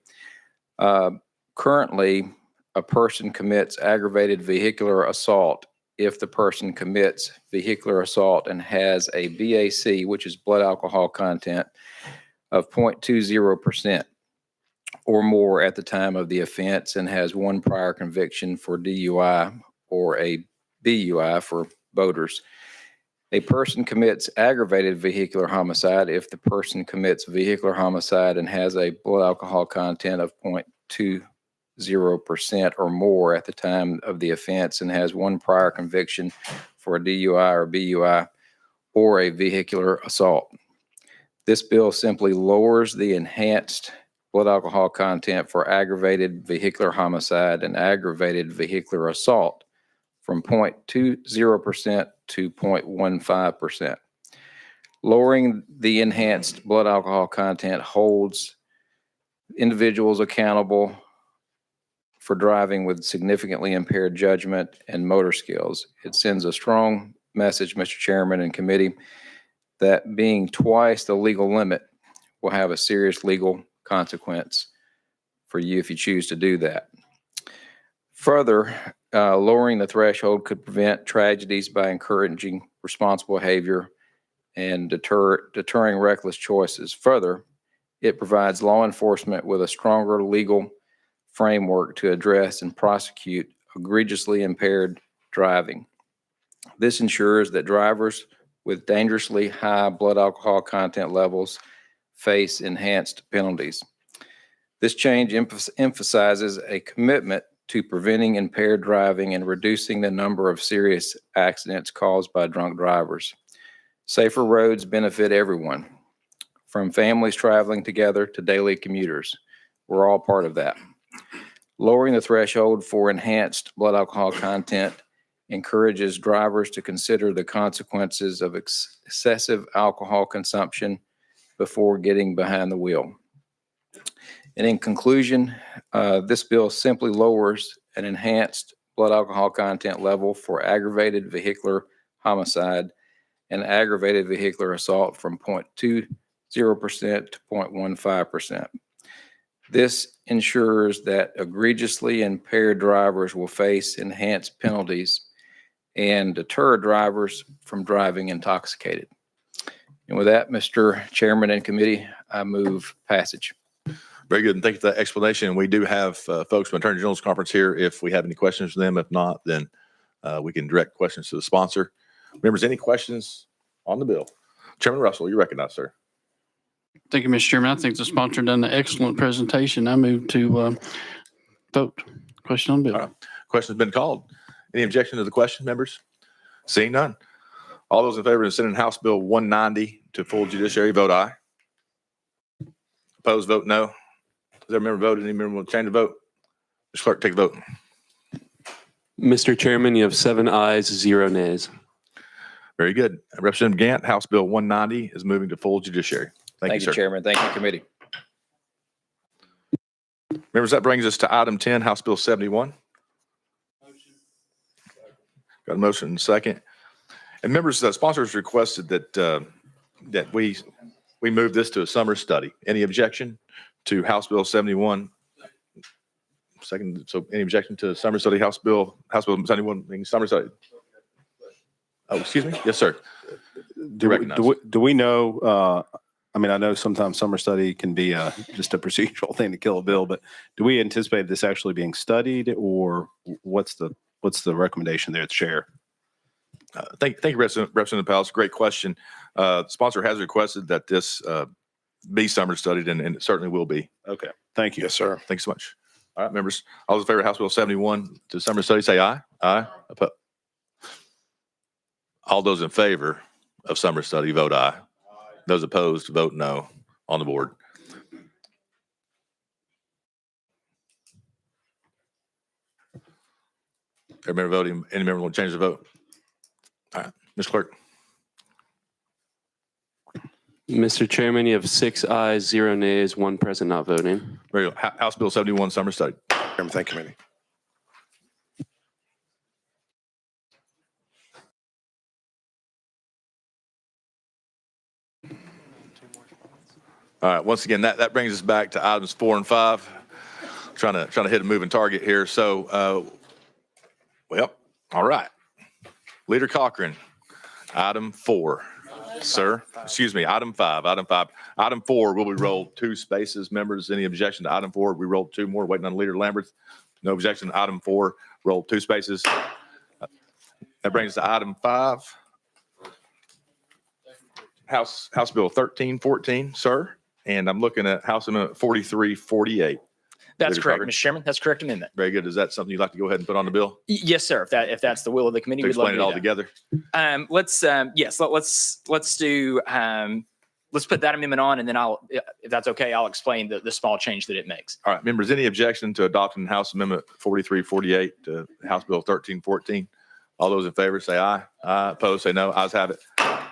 Currently, a person commits aggravated vehicular assault if the person commits vehicular assault and has a BAC, which is blood alcohol content, of 0.20% or more at the time of the offense and has 1 prior conviction for DUI or a BUI for voters. A person commits aggravated vehicular homicide if the person commits vehicular homicide and has a blood alcohol content of 0.20% or more at the time of the offense and has 1 prior conviction for a DUI or BUI or a vehicular assault. This bill simply lowers the enhanced blood alcohol content for aggravated vehicular homicide and aggravated vehicular assault from 0.20% to 0.15%. Lowering the enhanced blood alcohol content holds individuals accountable for driving with significantly impaired judgment and motor skills. It sends a strong message, Mr. Chairman and committee, that being twice the legal limit will have a serious legal consequence for you if you choose to do that. Further, lowering the threshold could prevent tragedies by encouraging responsible behavior and deterring reckless choices. Further, it provides law enforcement with a stronger legal framework to address and prosecute egregiously impaired driving. This ensures that drivers with dangerously high blood alcohol content levels face enhanced penalties. This change emphasizes a commitment to preventing impaired driving and reducing the number of serious accidents caused by drunk drivers. Safer roads benefit everyone, from families traveling together to daily commuters. We're all part of that. Lowering the threshold for enhanced blood alcohol content encourages drivers to consider the consequences of excessive alcohol consumption before getting behind the wheel. And in conclusion, this bill simply lowers an enhanced blood alcohol content level for aggravated vehicular homicide and aggravated vehicular assault from 0.20% to 0.15%. This ensures that egregiously impaired drivers will face enhanced penalties and deter drivers from driving intoxicated. And with that, Mr. Chairman and committee, I move passage. Very good, and thank you for that explanation. We do have folks from Attorney General's Conference here if we have any questions for them. If not, then we can direct questions to the sponsor. Members, any questions on the bill? Chairman Russell, you recognize, sir. Thank you, Mr. Chairman. I think the sponsor done an excellent presentation. I move to vote. Question on the All bill. right. Question's been called. Any objection to the question, members? Seeing none. All those in favor of sending House Bill 190 to full judiciary, vote aye. Opposed, vote no. Does every member vote? Any member want to change the vote? Mr. Clerk, take the vote. Mr. Chairman, you have 7 ayes, 0 nays. Very good. Representative Gant, House Bill 190 is moving to full judiciary. Thank you, sir. Chairman. Thank you, committee. Members, that brings us to item 10, House Bill 71. Got a motion and a second. And members, the sponsors requested that we move this to a summer study. Any objection to House Bill 71? Second, so any objection to summer study, House Bill 71 being summer study? Oh, excuse me? Yes, sir. Do we know, I mean, I know sometimes summer study can be just a procedural thing to kill a bill, but do we anticipate this actually being studied, or what's the recommendation there, Chair? Thank you, Representative Powell. Great question. The sponsor has requested that this be summer studied, and it certainly will be. Okay. Thank you. Yes, sir. Thanks so much. All right, members. All those in favor of House Bill 71 to summer study, say aye. Aye. All those in favor of summer study, vote aye. Those opposed, vote no on the board. Every member voting, any member want to change the vote? All right, Mr. Clerk. Mr. Chairman, you have 6 ayes, 0 nays, 1 present not voting. Very good. House Bill 71, summer study. Chairman, thank you, committee. All right, once again, that brings us back to items 4 and 5. Trying to hit a moving target here. So, well, all right. Leader Cochran, item 4, sir. Excuse me, item 5. Item 4 will be rolled 2 spaces. Members, any objection to item 4? We rolled 2 more. Waiting on Leader Lambert. No objection to item 4. Rolled 2 spaces. That brings us to item 5. House Bill 1314, sir. And I'm looking at House Amendment 4348. That's Leader correct, Cochran. Mr. Chairman. That's correct amendment. Very good. Is that something you'd like to go ahead and put on the bill? Yes, sir. If that's the will of the committee, To we'd love explain to it all do together? that. Let's put that amendment on, and then if that's okay, I'll explain the small change that it makes. All right, members, any objection to adopting House Amendment 4348 to House Bill 1314? All those in favor say aye. Aye. Opposed, say no. Ayes have it.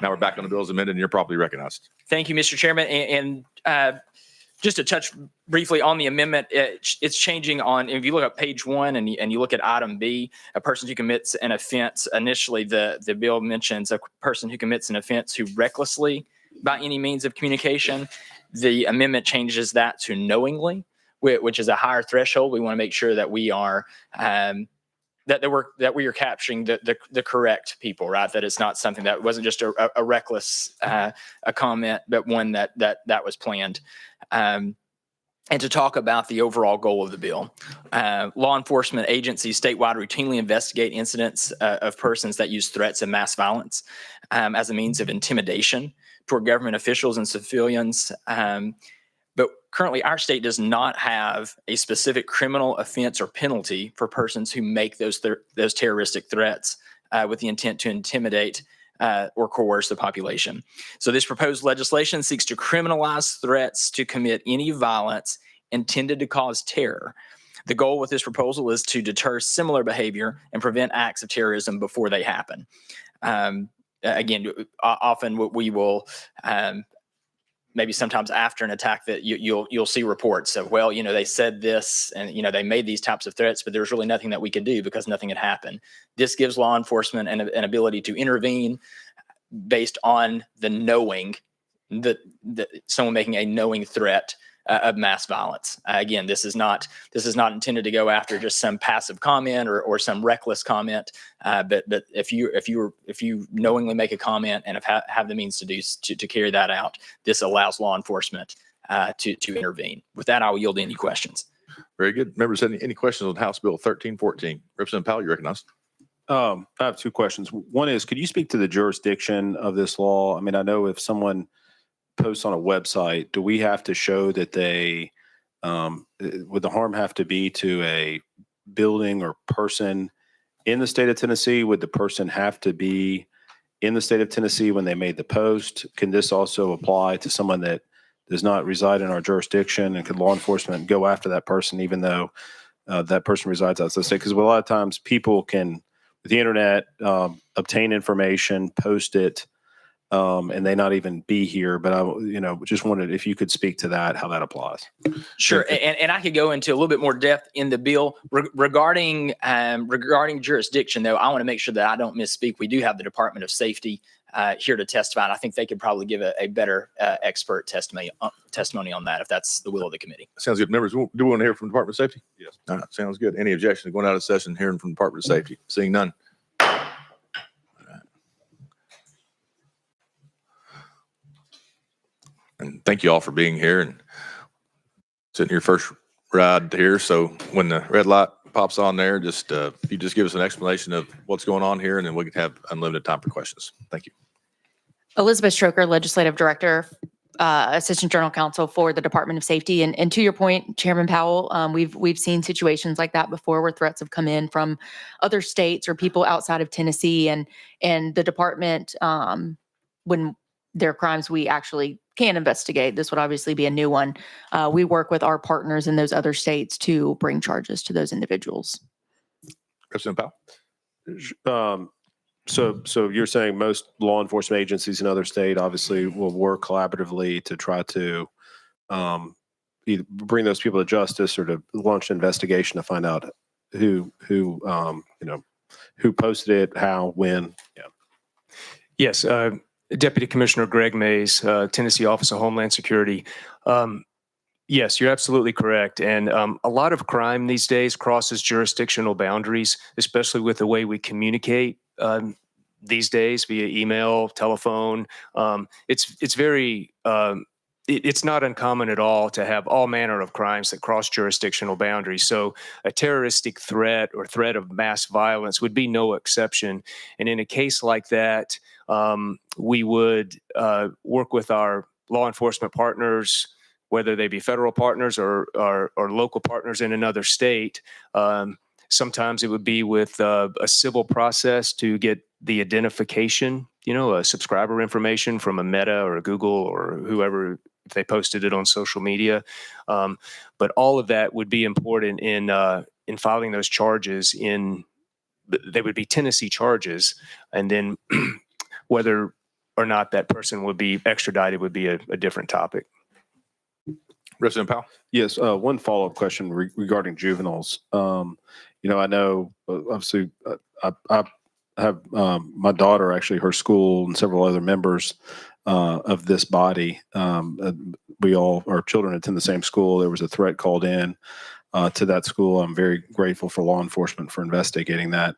Now we're back on the bill as amended, and you're properly recognized. Thank you, Mr. Chairman. And just to touch briefly on the amendment, it's changing on, if you look at page 1 and you look at item B, a person who commits an offense, initially the bill mentions a person who commits an offense who recklessly, by any means of communication. The amendment changes that to knowingly, which is a higher threshold. We want to make sure that we are that we are capturing the correct people, right? That it's not something that wasn't just a reckless a comment, but one that was planned. And to talk about the overall goal of the bill, law enforcement agencies statewide routinely investigate incidents of persons that use threats and mass violence as a means of intimidation toward government officials and civilians. But currently, our state does not have a specific criminal offense or penalty for persons who make those terroristic threats with the intent to intimidate or coerce the population. So this proposed legislation seeks to criminalize threats to commit any violence intended to cause terror. The goal with this proposal is to deter similar behavior and prevent acts of terrorism before they happen. Again, often what we will maybe sometimes after an attack that you'll see reports of, well, they said this and, they made these types of threats, but there's really nothing that we could do because nothing had happened. This gives law enforcement an ability to intervene based on the knowing that someone making a knowing threat of mass violence. Again, this is not intended to go after just some passive comment or some reckless comment. But if you knowingly make a comment and have the means to carry that out, this allows law enforcement to intervene. With that, I will yield to any questions. Very good. Members, any questions on House Bill 1314? Representative Powell, you recognized. I have two questions. One is, could you speak to the jurisdiction of this law? I mean, I know if someone posts on a website, do we have to show that they, would the harm have to be to a building or person in the state of Tennessee? Would the person have to be in the state of Tennessee when they made the post? Can this also apply to someone that does not reside in our jurisdiction? And could law enforcement go after that person even though that person resides outside the state? Because a lot of times people can, with the internet, obtain information, post it, and they not even be here. But I, just wondered if you could speak to that, how that applies. Sure, and I could go into a little bit more depth in the bill regarding jurisdiction. Though I want to make sure that I don't misspeak. We do have the Department of Safety here to testify, and I think they could probably give a better expert testimony on that if that's the will of the committee. Sounds good. Members, do we want to hear from the Department of Safety? Yes. All right, sounds good. Any objection to going out of session, hearing from the Department of Safety? Seeing none. And thank you all for being here and sitting your first ride here. So when the red light pops on there, just if you just give us an explanation of what's going on here, and then we can have unlimited time for questions. Thank you. Elizabeth Stroker, Legislative Director, Assistant General Counsel for the Department of Safety. And to your point, Chairman Powell, we've seen situations like that before where threats have come in from other states or people outside of Tennessee, and the department, when there are crimes we actually can investigate. This would obviously be a new one. We work with our partners in those other states to bring charges to those individuals. Representative Powell. So you're saying most law enforcement agencies in other state obviously will work collaboratively to try to either bring those people to justice or to launch an investigation to find out who posted it, how, when. Yeah. Yes. Deputy Commissioner Greg Mays, Tennessee Office of Homeland Security. Yes, you're absolutely correct. And a lot of crime these days crosses jurisdictional boundaries, especially with the way we communicate these days via email, telephone. It's very, it's not uncommon at all to have all manner of crimes that cross jurisdictional boundaries. So a terroristic threat or threat of mass violence would be no exception. And in a case like that, we would work with our law enforcement partners, whether they be federal partners or local partners in another state. Sometimes it would be with a civil process to get the identification, subscriber information from a Meta or a Google or whoever, if they posted it on social media. But all of that would be important in filing those charges. They would be Tennessee charges, and then whether or not that person would be extradited would be a different topic. Representative Powell. Yes. One follow-up question regarding juveniles. I know obviously I have my daughter, actually her school and several other members of this body. We all, our children attend the same school. There was a threat called in to that school. I'm very grateful for law enforcement for investigating that.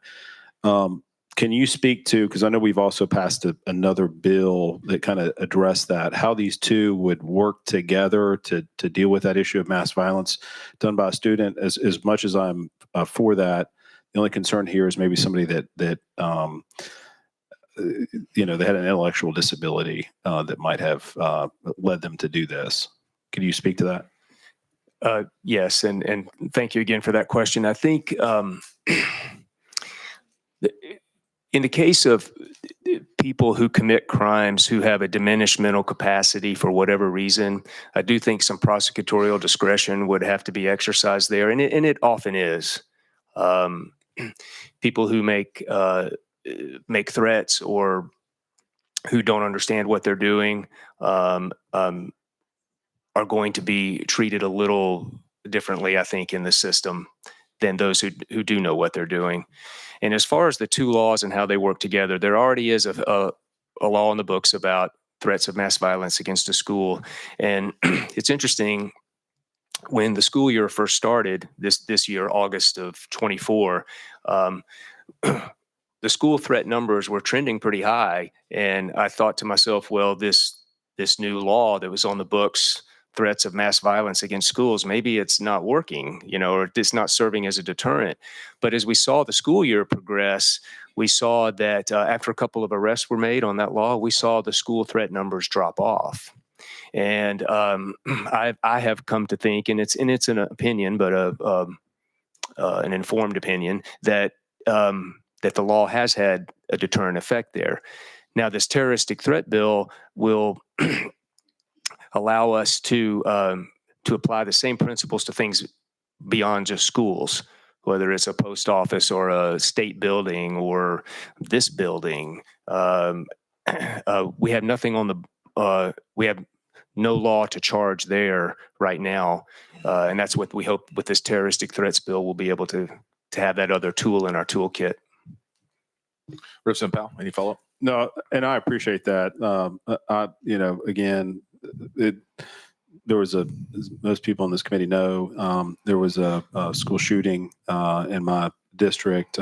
Can you speak to, because I know we've also passed another bill that kind of addressed that, how these two would work together to deal with that issue of mass violence done by a student? As much as I'm for that, the only concern here is maybe somebody that they had an intellectual disability that might have led them to do this. Can you speak to that? Yes, and thank you again for that question. I think in the case of people who commit crimes who have a diminished mental capacity for whatever reason, I do think some prosecutorial discretion would have to be exercised there, and it often is. People who make threats or who don't understand what they're doing are going to be treated a little differently, I think, in the system than those who do know what they're doing. And as far as the two laws and how they work together, there already is a law in the books about threats of mass violence against a school. And it's interesting, when the school year first started this year, August of 24, the school threat numbers were trending pretty high. And I thought to myself, well, this new law that was on the books, threats of mass violence against schools, maybe it's not working, or it's not serving as a deterrent. But as we saw the school year progress, we saw that after a couple of arrests were made on that law, we saw the school threat numbers drop off. And I have come to think, and it's an opinion, but an informed opinion, that that the law has had a deterrent effect there. Now, this terroristic threat bill will allow us to apply the same principles to things beyond just schools, whether it's a post office or a state building or this building. We have nothing on the we have no law to charge there right now, and that's what we hope with this terroristic threats bill. We'll be able to have that other tool in our toolkit. Representative Powell, any follow-up? No, and I appreciate that. Again, there was as most people on this committee know, there was a school shooting in my district,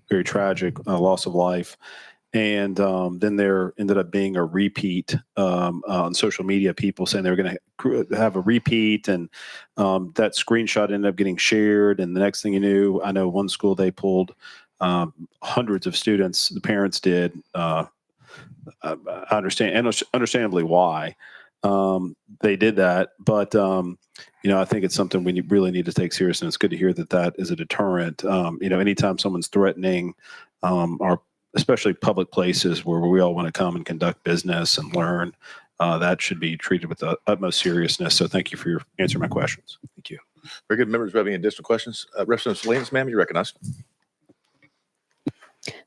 very tragic, loss of life. And then there ended up being a repeat on social media, people saying they were going to have a repeat. And that screenshot ended up getting shared. And the next thing you knew, I know one school, they pulled hundreds of students, the parents did. I understand, and understandably why they did that. But, I think it's something we really need to take seriously. And it's good to hear that that is a deterrent. Anytime someone's threatening especially public places where we all want to come and conduct business and learn, that should be treated with the utmost seriousness. So thank you for answering my questions. Thank you. Very good. Members, do we have any additional questions? Representative Salinas, ma'am, you recognize.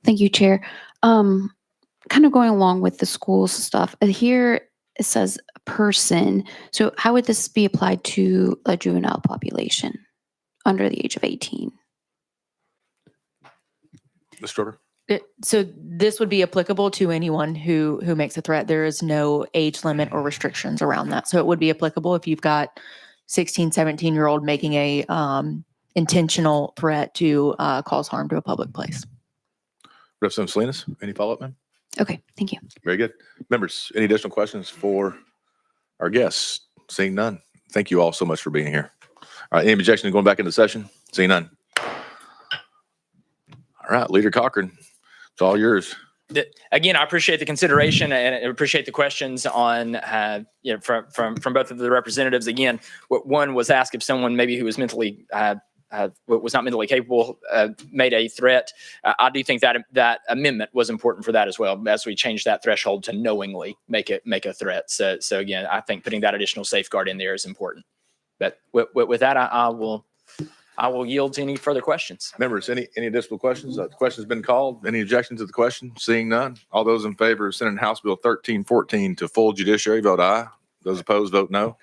Thank you, Chair. Kind of going along with the schools stuff, here it says person. So how would this be applied to a juvenile population under the age of 18? Ms. Stroger? So this would be applicable to anyone who makes a threat. There is no age limit or restrictions around that. So it would be applicable if you've got 16, 17-year-old making a intentional threat to cause harm to a public place. Representative Salinas, any follow-up, ma'am? Okay, thank you. Very good. Members, any additional questions for our guests? Seeing none. Thank you all so much for being here. All right, any objection to going back into session? Seeing none. All right, Leader Cochran, it's all yours. Again, I appreciate the consideration and I appreciate the questions on, from both of the representatives. Again, one was asked if someone maybe who was mentally was not mentally capable made a threat. I do think that amendment was important for that as well, as we change that threshold to knowingly make a threat. So again, I think putting that additional safeguard in there is important. But with that, I will yield to any further questions. Members, any additional questions? The question's been called. Any objections to the question? Seeing none. All those in favor of sending House Bill 1314 to full judiciary, vote aye. Those opposed, vote no.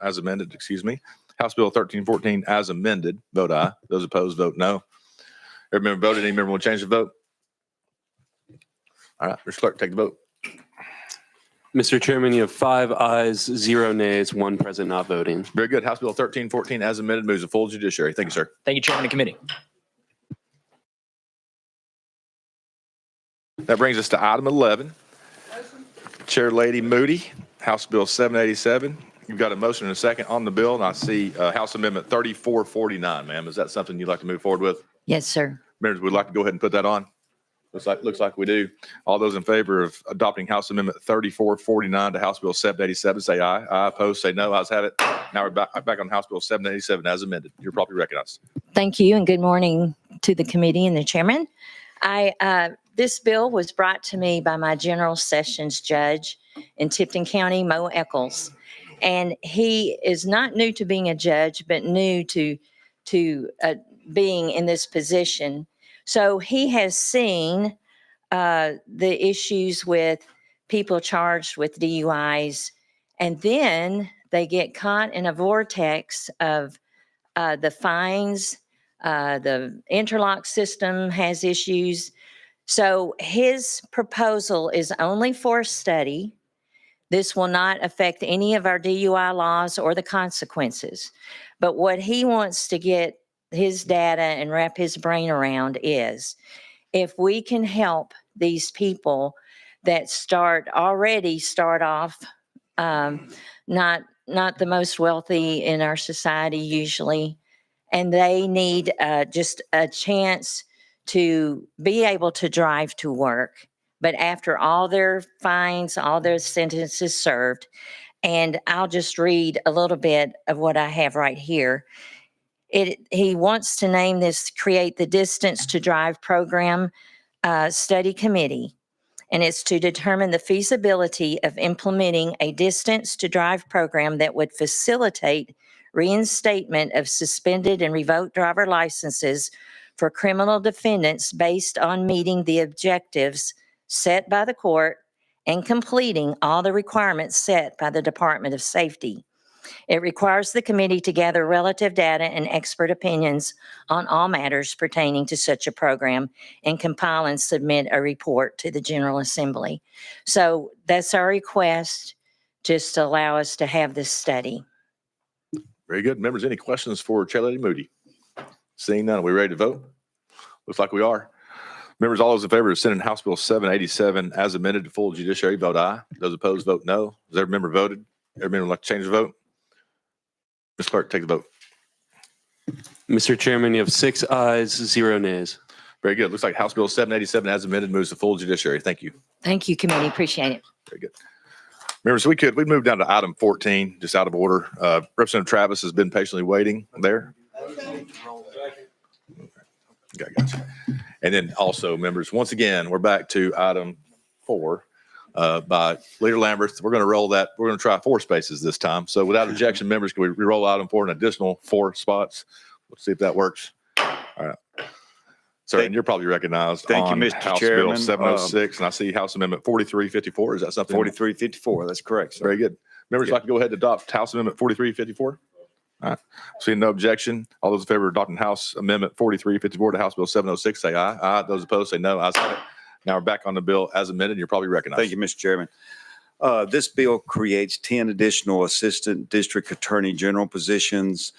As amended, excuse me. House Bill 1314 as amended, vote aye. Those opposed, vote no. Every member voted. Any member want to change the vote? All right, Mr. Clerk, take the vote. Mr. Chairman, you have 5 ayes, 0 nays, 1 present not voting. Very good. House Bill 1314 as amended moves to full judiciary. Thank you, sir. Thank you, Chairman and committee. That brings us to item 11. Chair Lady Moody, House Bill 787. You've got a motion and a second on the bill, and I see House Amendment 3449, ma'am. Is that something you'd like to move forward with? Yes, sir. Members, we'd like to go ahead and put that on. Looks like we do. All those in favor of adopting House Amendment 3449 to House Bill 787, say aye. Aye. Opposed, say no. Ayes have it. Now we're back on House Bill 787 as amended. You're properly recognized. Thank you, and good morning to the committee and the chairman. This bill was brought to me by my General Sessions judge in Tipton County, Mo Eccles. And he is not new to being a judge, but new to being in this position. So he has seen the issues with people charged with DUIs And then they get caught in a vortex of the fines, the interlock system has issues. So his proposal is only for a study. This will not affect any of our DUI laws or the consequences. But what he wants to get his data and wrap his brain around is if we can help these people that start off not the most wealthy in our society usually, and they need just a chance to be able to drive to work. But after all their fines, all their sentences served, and I'll just read a little bit of what I have right here. He wants to name this, create the Distance to Drive Program Study Committee. And it's to determine the feasibility of implementing a Distance to Drive program that would facilitate reinstatement of suspended and revoked driver licenses for criminal defendants based on meeting the objectives set by the court and completing all the requirements set by the Department of Safety. It requires the committee to gather relative data and expert opinions on all matters pertaining to such a program and compile and submit a report to the General Assembly. So that's our request, just to allow us to have this study. Very good. Members, any questions for Chairlady Moody? Seeing none, are we ready to vote? Looks like we are. Members, all those in favor of sending House Bill 787 as amended to full judiciary, vote aye. Those opposed, vote no. Has every member voted? Every member like to change the vote? Ms. Clerk, take the vote. Mr. Chairman, you have 6 ayes, 0 nays. Very good. Looks like House Bill 787 as amended moves to full judiciary. Thank you. Thank you, committee. Appreciate it. Very good. Members, we'd move down to item 14, just out of order. Representative Travis has been patiently waiting there. Okay, gotcha. And then also, members, once again, we're back to item 4 by Leader Lambert. We're going to roll that. We're going to try 4 spaces this time. So without objection, members, can we re-roll item 4 an additional 4 spots? Let's see if that works. All right. Sir, and you're probably recognized Thank you, on Mr. House Chairman. Bill 706, and I see House Amendment 4354. Is that something? 4354, that's correct, sir. Very good. Members, like to go ahead and adopt House Amendment 4354? All right. Seeing no objection, all those in favor of adopting House Amendment 4354 to House Bill 706, say aye. Aye. Those opposed, say no. Ayes have it. Now we're back on the bill as amended. You're probably recognized. Thank you, Mr. Chairman. This bill creates 10 additional assistant district attorney general positions,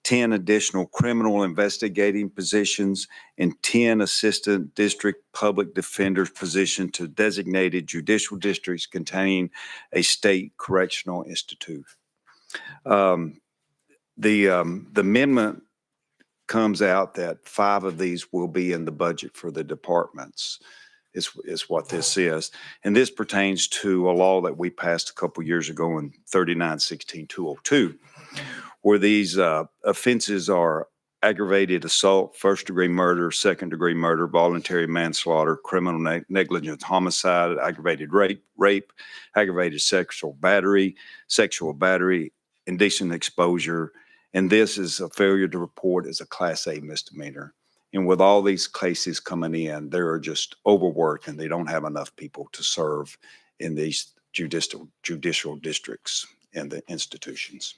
10 additional criminal investigating positions, and 10 assistant district public defenders positions to designated judicial districts containing a state correctional institute. The amendment comes out that 5 of these will be in the budget for the departments, is what this is. And this pertains to a law that we passed a couple years ago in 39-16-202, where these offenses are aggravated assault, first-degree murder, second-degree murder, voluntary manslaughter, criminal negligence, homicide, aggravated rape, aggravated sexual battery, indecent exposure, and this is a failure to report as a Class A misdemeanor. And with all these cases coming in, they're just overworked and they don't have enough people to serve in these judicial districts and the institutions.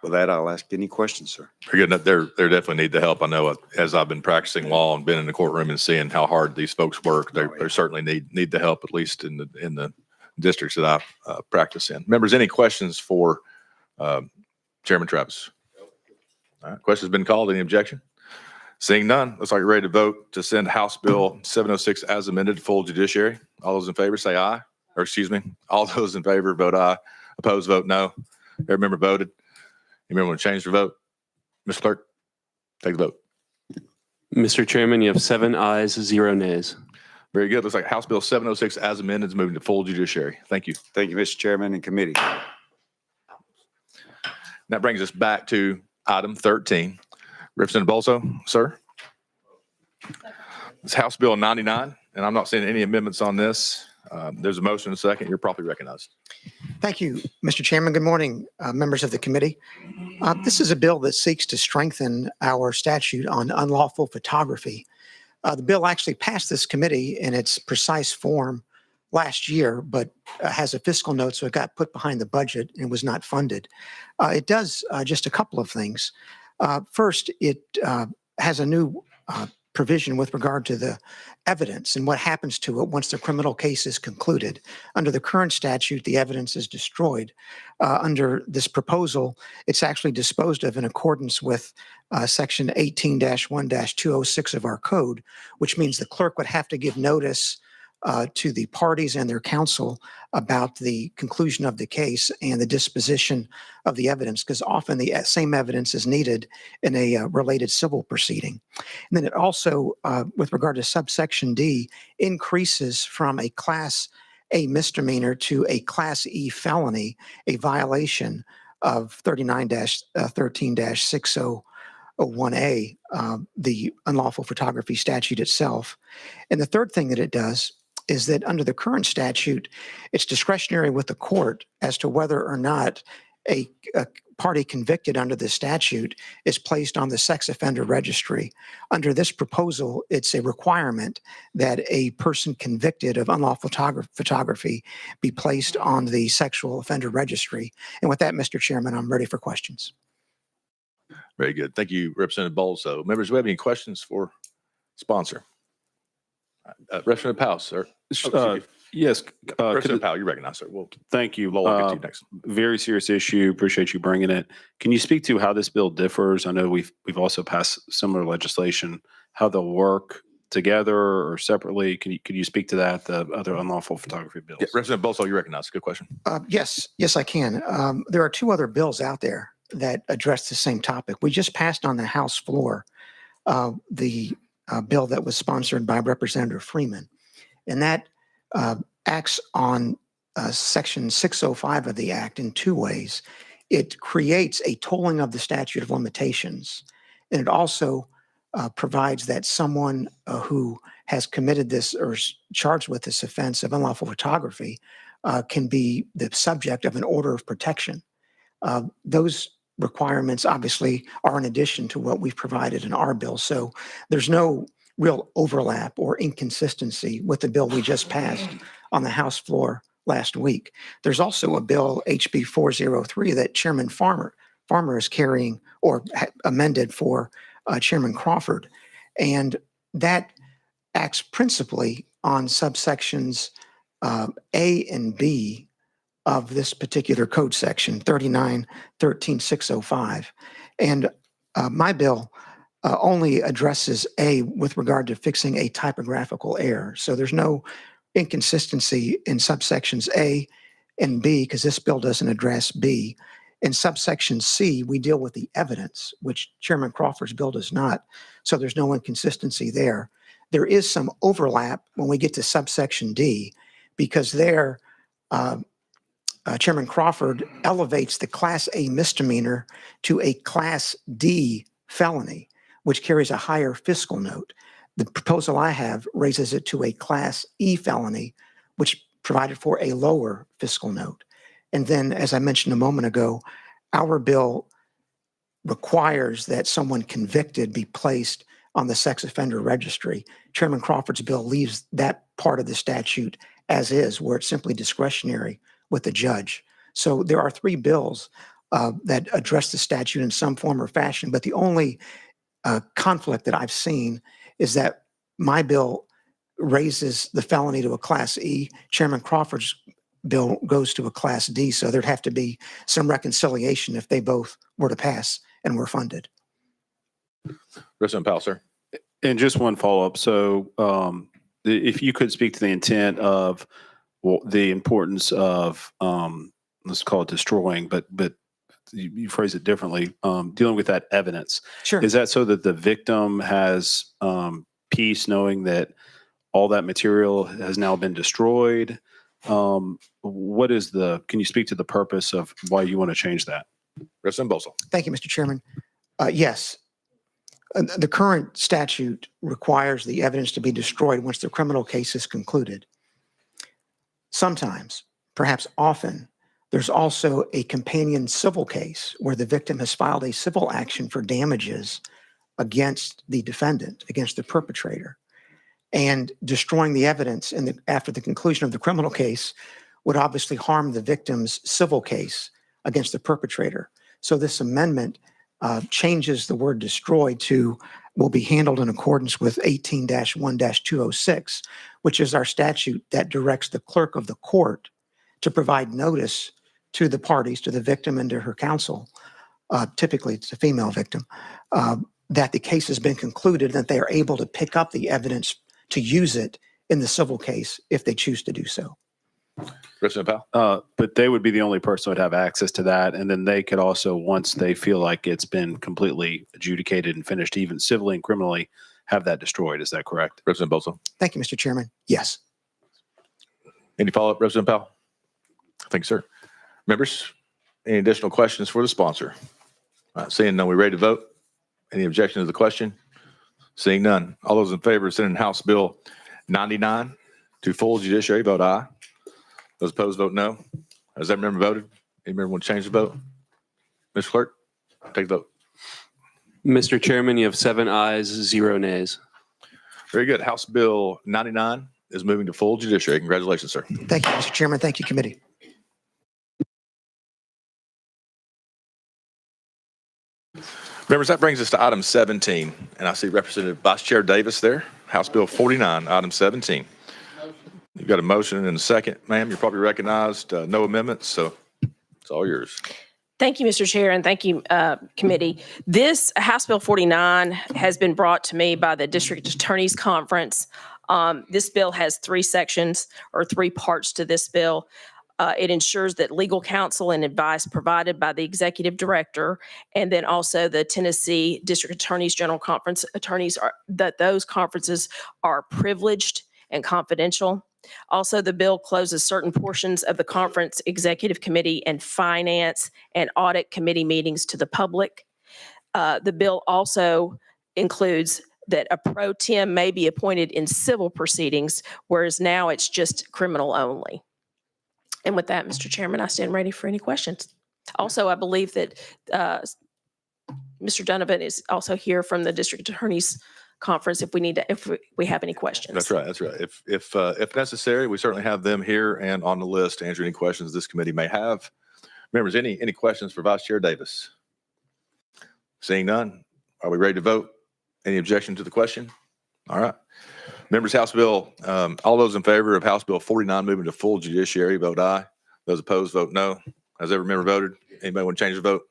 With that, I'll ask any questions, sir. Very good. They definitely need the help. I know as I've been practicing law and been in the courtroom and seeing how hard these folks work, they certainly need the help, at least in the districts that I practice in. Members, any questions for Chairman Travis? All right. Question's been called. Any objection? Seeing none, looks like you're ready to vote to send House Bill 706 as amended to full judiciary. All those in favor say aye, or excuse me, all those in favor vote aye. Opposed, vote no. Every member voted. Any member want to change their vote? Ms. Clerk, take the vote. Mr. Chairman, you have 7 ayes, 0 nays. Very good. Looks like House Bill 706 as amended is moving to full judiciary. Thank you. Thank you, Mr. Chairman and committee. That brings us back to item 13. Representative Bolso, sir. It's House Bill 99, and I'm not seeing any amendments on this. There's a motion and a second. You're properly recognized. Thank you, Mr. Chairman. Good morning, members of the committee. This is a bill that seeks to strengthen our statute on unlawful photography. The bill actually passed this committee in its precise form last year, but has a fiscal note, so it got put behind the budget and was not funded. It does just a couple of things. First, it has a new provision with regard to the evidence and what happens to it once the criminal case is concluded. Under the current statute, the evidence is destroyed. Under this proposal, it's actually disposed of in accordance with Section 18-1-206 of our code, which means the clerk would have to give notice to the parties and their counsel about the conclusion of the case and the disposition of the evidence, because often the same evidence is needed in a related civil proceeding. And then it also, with regard to subsection D, increases from a Class A misdemeanor to a Class E felony, a violation of 39-13-6001A, the unlawful photography statute itself. And the third thing that it does is that under the current statute, it's discretionary with the court as to whether or not a party convicted under the statute is placed on the sex offender registry. Under this proposal, it's a requirement that a person convicted of unlawful photography be placed on the sexual offender registry. And with that, Mr. Chairman, I'm ready for questions. Very good. Thank you, Representative Bowles. So members, do we have any questions for sponsor? Representative Powell, sir. Yes. Representative Powell, you recognize, sir. Well, Thank you. Lowell, I'll get to you next. Very serious issue. Appreciate you bringing it. Can you speak to how this bill differs? I know we've also passed similar legislation, how they'll work together or separately. Could you speak to that, the other unlawful photography bills? Yeah, Representative Bowles, you recognize. Good question. Yes, I can. There are two other bills out there that address the same topic. We just passed on the House floor the bill that was sponsored by Representative Freeman. And that acts on Section 605 of the Act in two ways. It creates a tolling of the statute of limitations, and it also provides that someone who has committed this or is charged with this offense of unlawful photography can be the subject of an order of protection. Those requirements obviously are in addition to what we've provided in our bill. So there's no real overlap or inconsistency with the bill we just passed on the House floor last week. There's also a bill, HB 403, that Chairman Farmer is carrying or amended for Chairman Crawford. And that acts principally on subsections A and B of this particular code section, 39-13-605. And my bill only addresses A with regard to fixing a typographical error. So there's no inconsistency in subsections A and B because this bill doesn't address B. In subsection C, we deal with the evidence, which Chairman Crawford's bill does not. So there's no inconsistency there. There is some overlap when we get to subsection D because there, Chairman Crawford elevates the Class A misdemeanor to a Class D felony, which carries a higher fiscal note. The proposal I have raises it to a Class E felony, which provided for a lower fiscal note. And then, as I mentioned a moment ago, our bill requires that someone convicted be placed on the sex offender registry. Chairman Crawford's bill leaves that part of the statute as is, where it's simply discretionary with the judge. So there are three bills that address the statute in some form or fashion, but the only conflict that I've seen is that my bill raises the felony to a Class E. Chairman Crawford's bill goes to a Class D, so there'd have to be some reconciliation if they both were to pass and were funded. Representative Powell, sir. And just one follow-up. So if you could speak to the intent of the importance of, let's call it destroying, but you phrase it differently, dealing with that evidence. Sure. Is that so that the victim has peace knowing that all that material has now been destroyed? Can you speak to the purpose of why you want to change that? Representative Bowles. Thank you, Mr. Chairman. Yes. The current statute requires the evidence to be destroyed once the criminal case is concluded. Sometimes, perhaps often, there's also a companion civil case where the victim has filed a civil action for damages against the defendant, against the perpetrator. And destroying the evidence after the conclusion of the criminal case would obviously harm the victim's civil case against the perpetrator. So this amendment changes the word destroy to will be handled in accordance with 18-1-206, which is our statute that directs the clerk of the court to provide notice to the parties, to the victim and to her counsel. Typically, it's a female victim, that the case has been concluded, that they are able to pick up the evidence to use it in the civil case if they choose to do so. Representative Powell? But they would be the only person who would have access to that. And then they could also, once they feel like it's been completely adjudicated and finished, even civilly and criminally, have that destroyed. Is that correct? Representative Bolson? Thank you, Mr. Chairman. Yes. Any follow-up, Representative Powell? Thank you, sir. Members, any additional questions for the sponsor? Seeing none, we ready to vote? Any objection to the question? Seeing none. All those in favor of sending House Bill 99 to full judiciary, vote aye. Those opposed, vote no. Has that member voted? Any member want to change the vote? Mr. Clerk, take the vote. Mr. Chairman, you have 7 ayes, 0 nays. Very good. House Bill 99 is moving to full judiciary. Congratulations, sir. Thank you, Mr. Chairman. Thank you, committee. Members, that brings us to item 17, and I see Representative Vice Chair Davis there. House Bill 49, item 17. You've got a motion and a second, ma'am. You're probably recognized. No amendments, so it's all yours. Thank you, Mr. Chair, and thank you, committee. This House Bill 49 has been brought to me by the District Attorney's Conference. This bill has 3 sections or 3 parts to this bill. It ensures that legal counsel and advice provided by the executive director and then also the Tennessee District Attorney's General Conference attorneys that those conferences are privileged and confidential. Also, the bill closes certain portions of the conference executive committee and finance and audit committee meetings to the public. The bill also includes that a pro tem may be appointed in civil proceedings, whereas now it's just criminal only. And with that, Mr. Chairman, I stand ready for any questions. Also, I believe that Mr. Donovan is also here from the District Attorney's Conference if we have any questions. That's right. That's right. If necessary, we certainly have them here and on the list to answer any questions this committee may have. Members, any questions for Vice Chair Davis? Seeing none, are we ready to vote? Any objection to the question? All right. Members, House Bill, all those in favor of House Bill 49 moving to full judiciary, vote aye. Those opposed, vote no. Has every member voted? Anybody want to change the vote?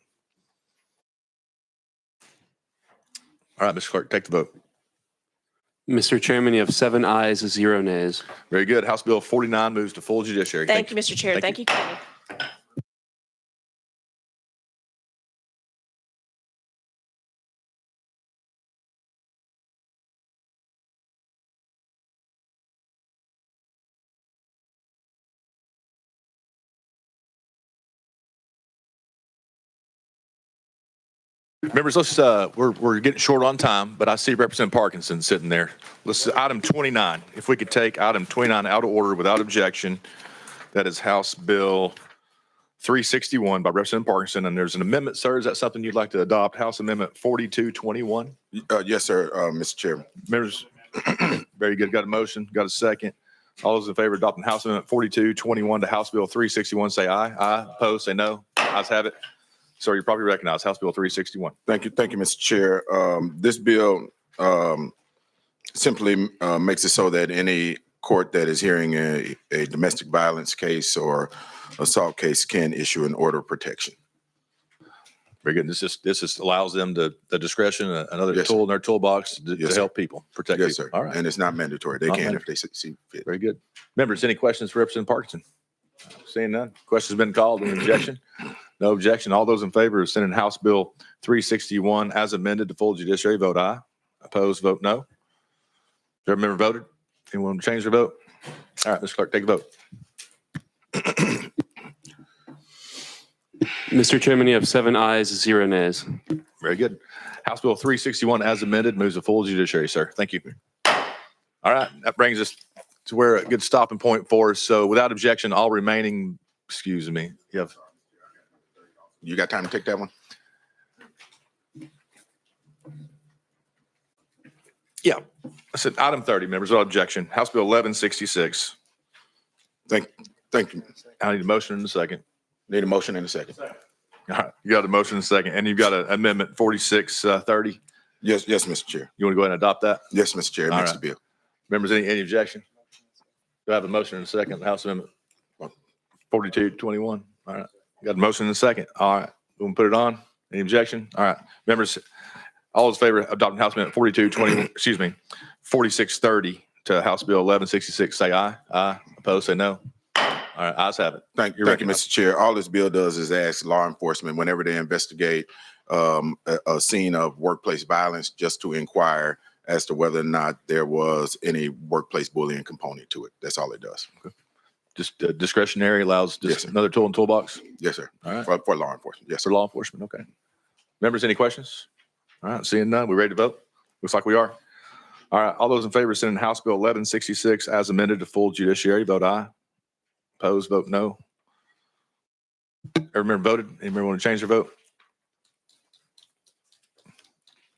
All right, Mr. Clerk, take the vote. Mr. Chairman, you have 7 ayes, 0 nays. Very good. House Bill 49 moves to full judiciary. Thank you, Mr. Chair. Thank you, committee. Members, let's we're getting short on time, but I see Representative Parkinson sitting there. Let's item 29. If we could take item 29 out of order without objection, that is House Bill 361 by Representative Parkinson, and there's an amendment, sir. Is that something you'd like to adopt? House Amendment 4221. Yes, sir, Mr. Chairman. Members, very good. Got a motion. Got a second. All those in favor of adopting House Amendment 4221 to House Bill 361, say aye. Aye. Opposed, say no. Ayes have it. Sir, you're probably recognized. House Bill 361. Thank you, Mr. Chair. This bill simply makes it so that any court that is hearing a domestic violence case or assault case can issue an order of protection. Very good. This just allows them the discretion, another Yes, tool sir. in their toolbox to Yes, help people, protect Yes, people. sir. All right. And it's not mandatory. They Not can mandatory. if they see fit. Very good. Members, any questions for Representative Parkinson? Seeing none. Question's been called. Any objection? No objection. All those in favor of sending House Bill 361 as amended to full judiciary, vote aye. Opposed, vote no. Has every member voted? Anyone want to change their vote? All right, Mr. Clerk, take a vote. Mr. Chairman, you have 7 ayes, 0 nays. Very good. House Bill 361 as amended moves to full judiciary, sir. Thank you. All right, that brings us to where a good stopping point for us. So without objection, all remaining, excuse me, You got time to take that one? Yeah. I said item 30, members, without objection. House Bill 1166. Thank you. I need a motion in a second. Need a motion in a second. All right, you got a motion in a second, and you've got an amendment 4630. Yes, Mr. Chair. You want to go ahead and adopt that? Yes, Mr. Chair. All Next right. bill. Members, any objection? Do I have a motion in a second? House Amendment 4221. All right. Got a motion in a second. All right. We'll put it on. Any objection? All right. Members, all those in favor of adopting House Amendment 4630 to House Bill 1166, say aye. Aye. Opposed, say no. All right. Ayes have it. Thank you, Mr. Chair. All this bill does is ask law enforcement, whenever they investigate a scene of workplace violence, just to inquire as to whether or not there was any workplace bullying component to it. That's all it does. Okay. Just discretionary, allows just Yes, sir. another tool in the toolbox? Yes, sir. All right. For law enforcement. Yes, For sir. law enforcement, okay. Members, any questions? All right, seeing none, we ready to vote? Looks like we are. All right, all those in favor of sending House Bill 1166 as amended to full judiciary, vote aye. Opposed, vote no. Everyone voted? Anybody want to change their vote?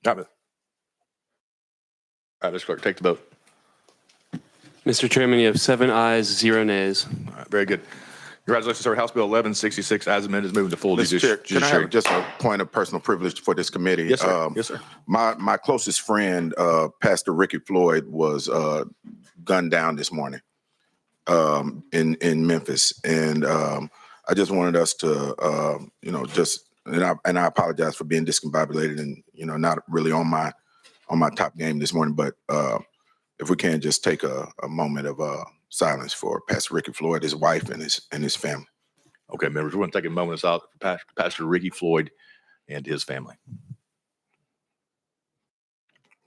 Got it. All right, Mr. Clerk, take the vote. Mr. Chairman, you have 7 ayes, 0 nays. All right, very good. Congratulations, sir. House Bill 1166 as amended is moving to full Mr. Chair, can I judiciary. have just a point of personal privilege for this committee? Yes, sir. Yes, sir. My closest friend, Pastor Ricky Floyd, was gunned down this morning in Memphis, and I just wanted us to, and I apologize for being discombobulated and not really on my top game this morning, but if we can just take a moment of silence for Pastor Ricky Floyd, his wife, and his family. Okay, members, we're going to take a moment of silence for Pastor Ricky Floyd and his family.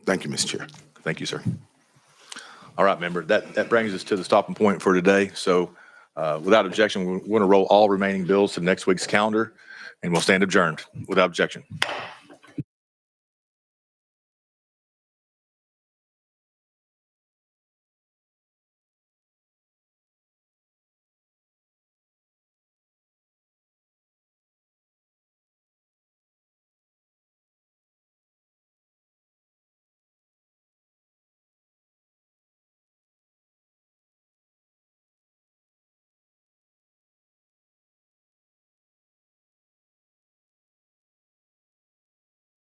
Thank you, Mr. Chair. Thank you, sir. All right, member, that brings us to the stopping point for today. So without objection, we're going to roll all remaining bills to next week's calendar, and we'll stand adjourned without objection.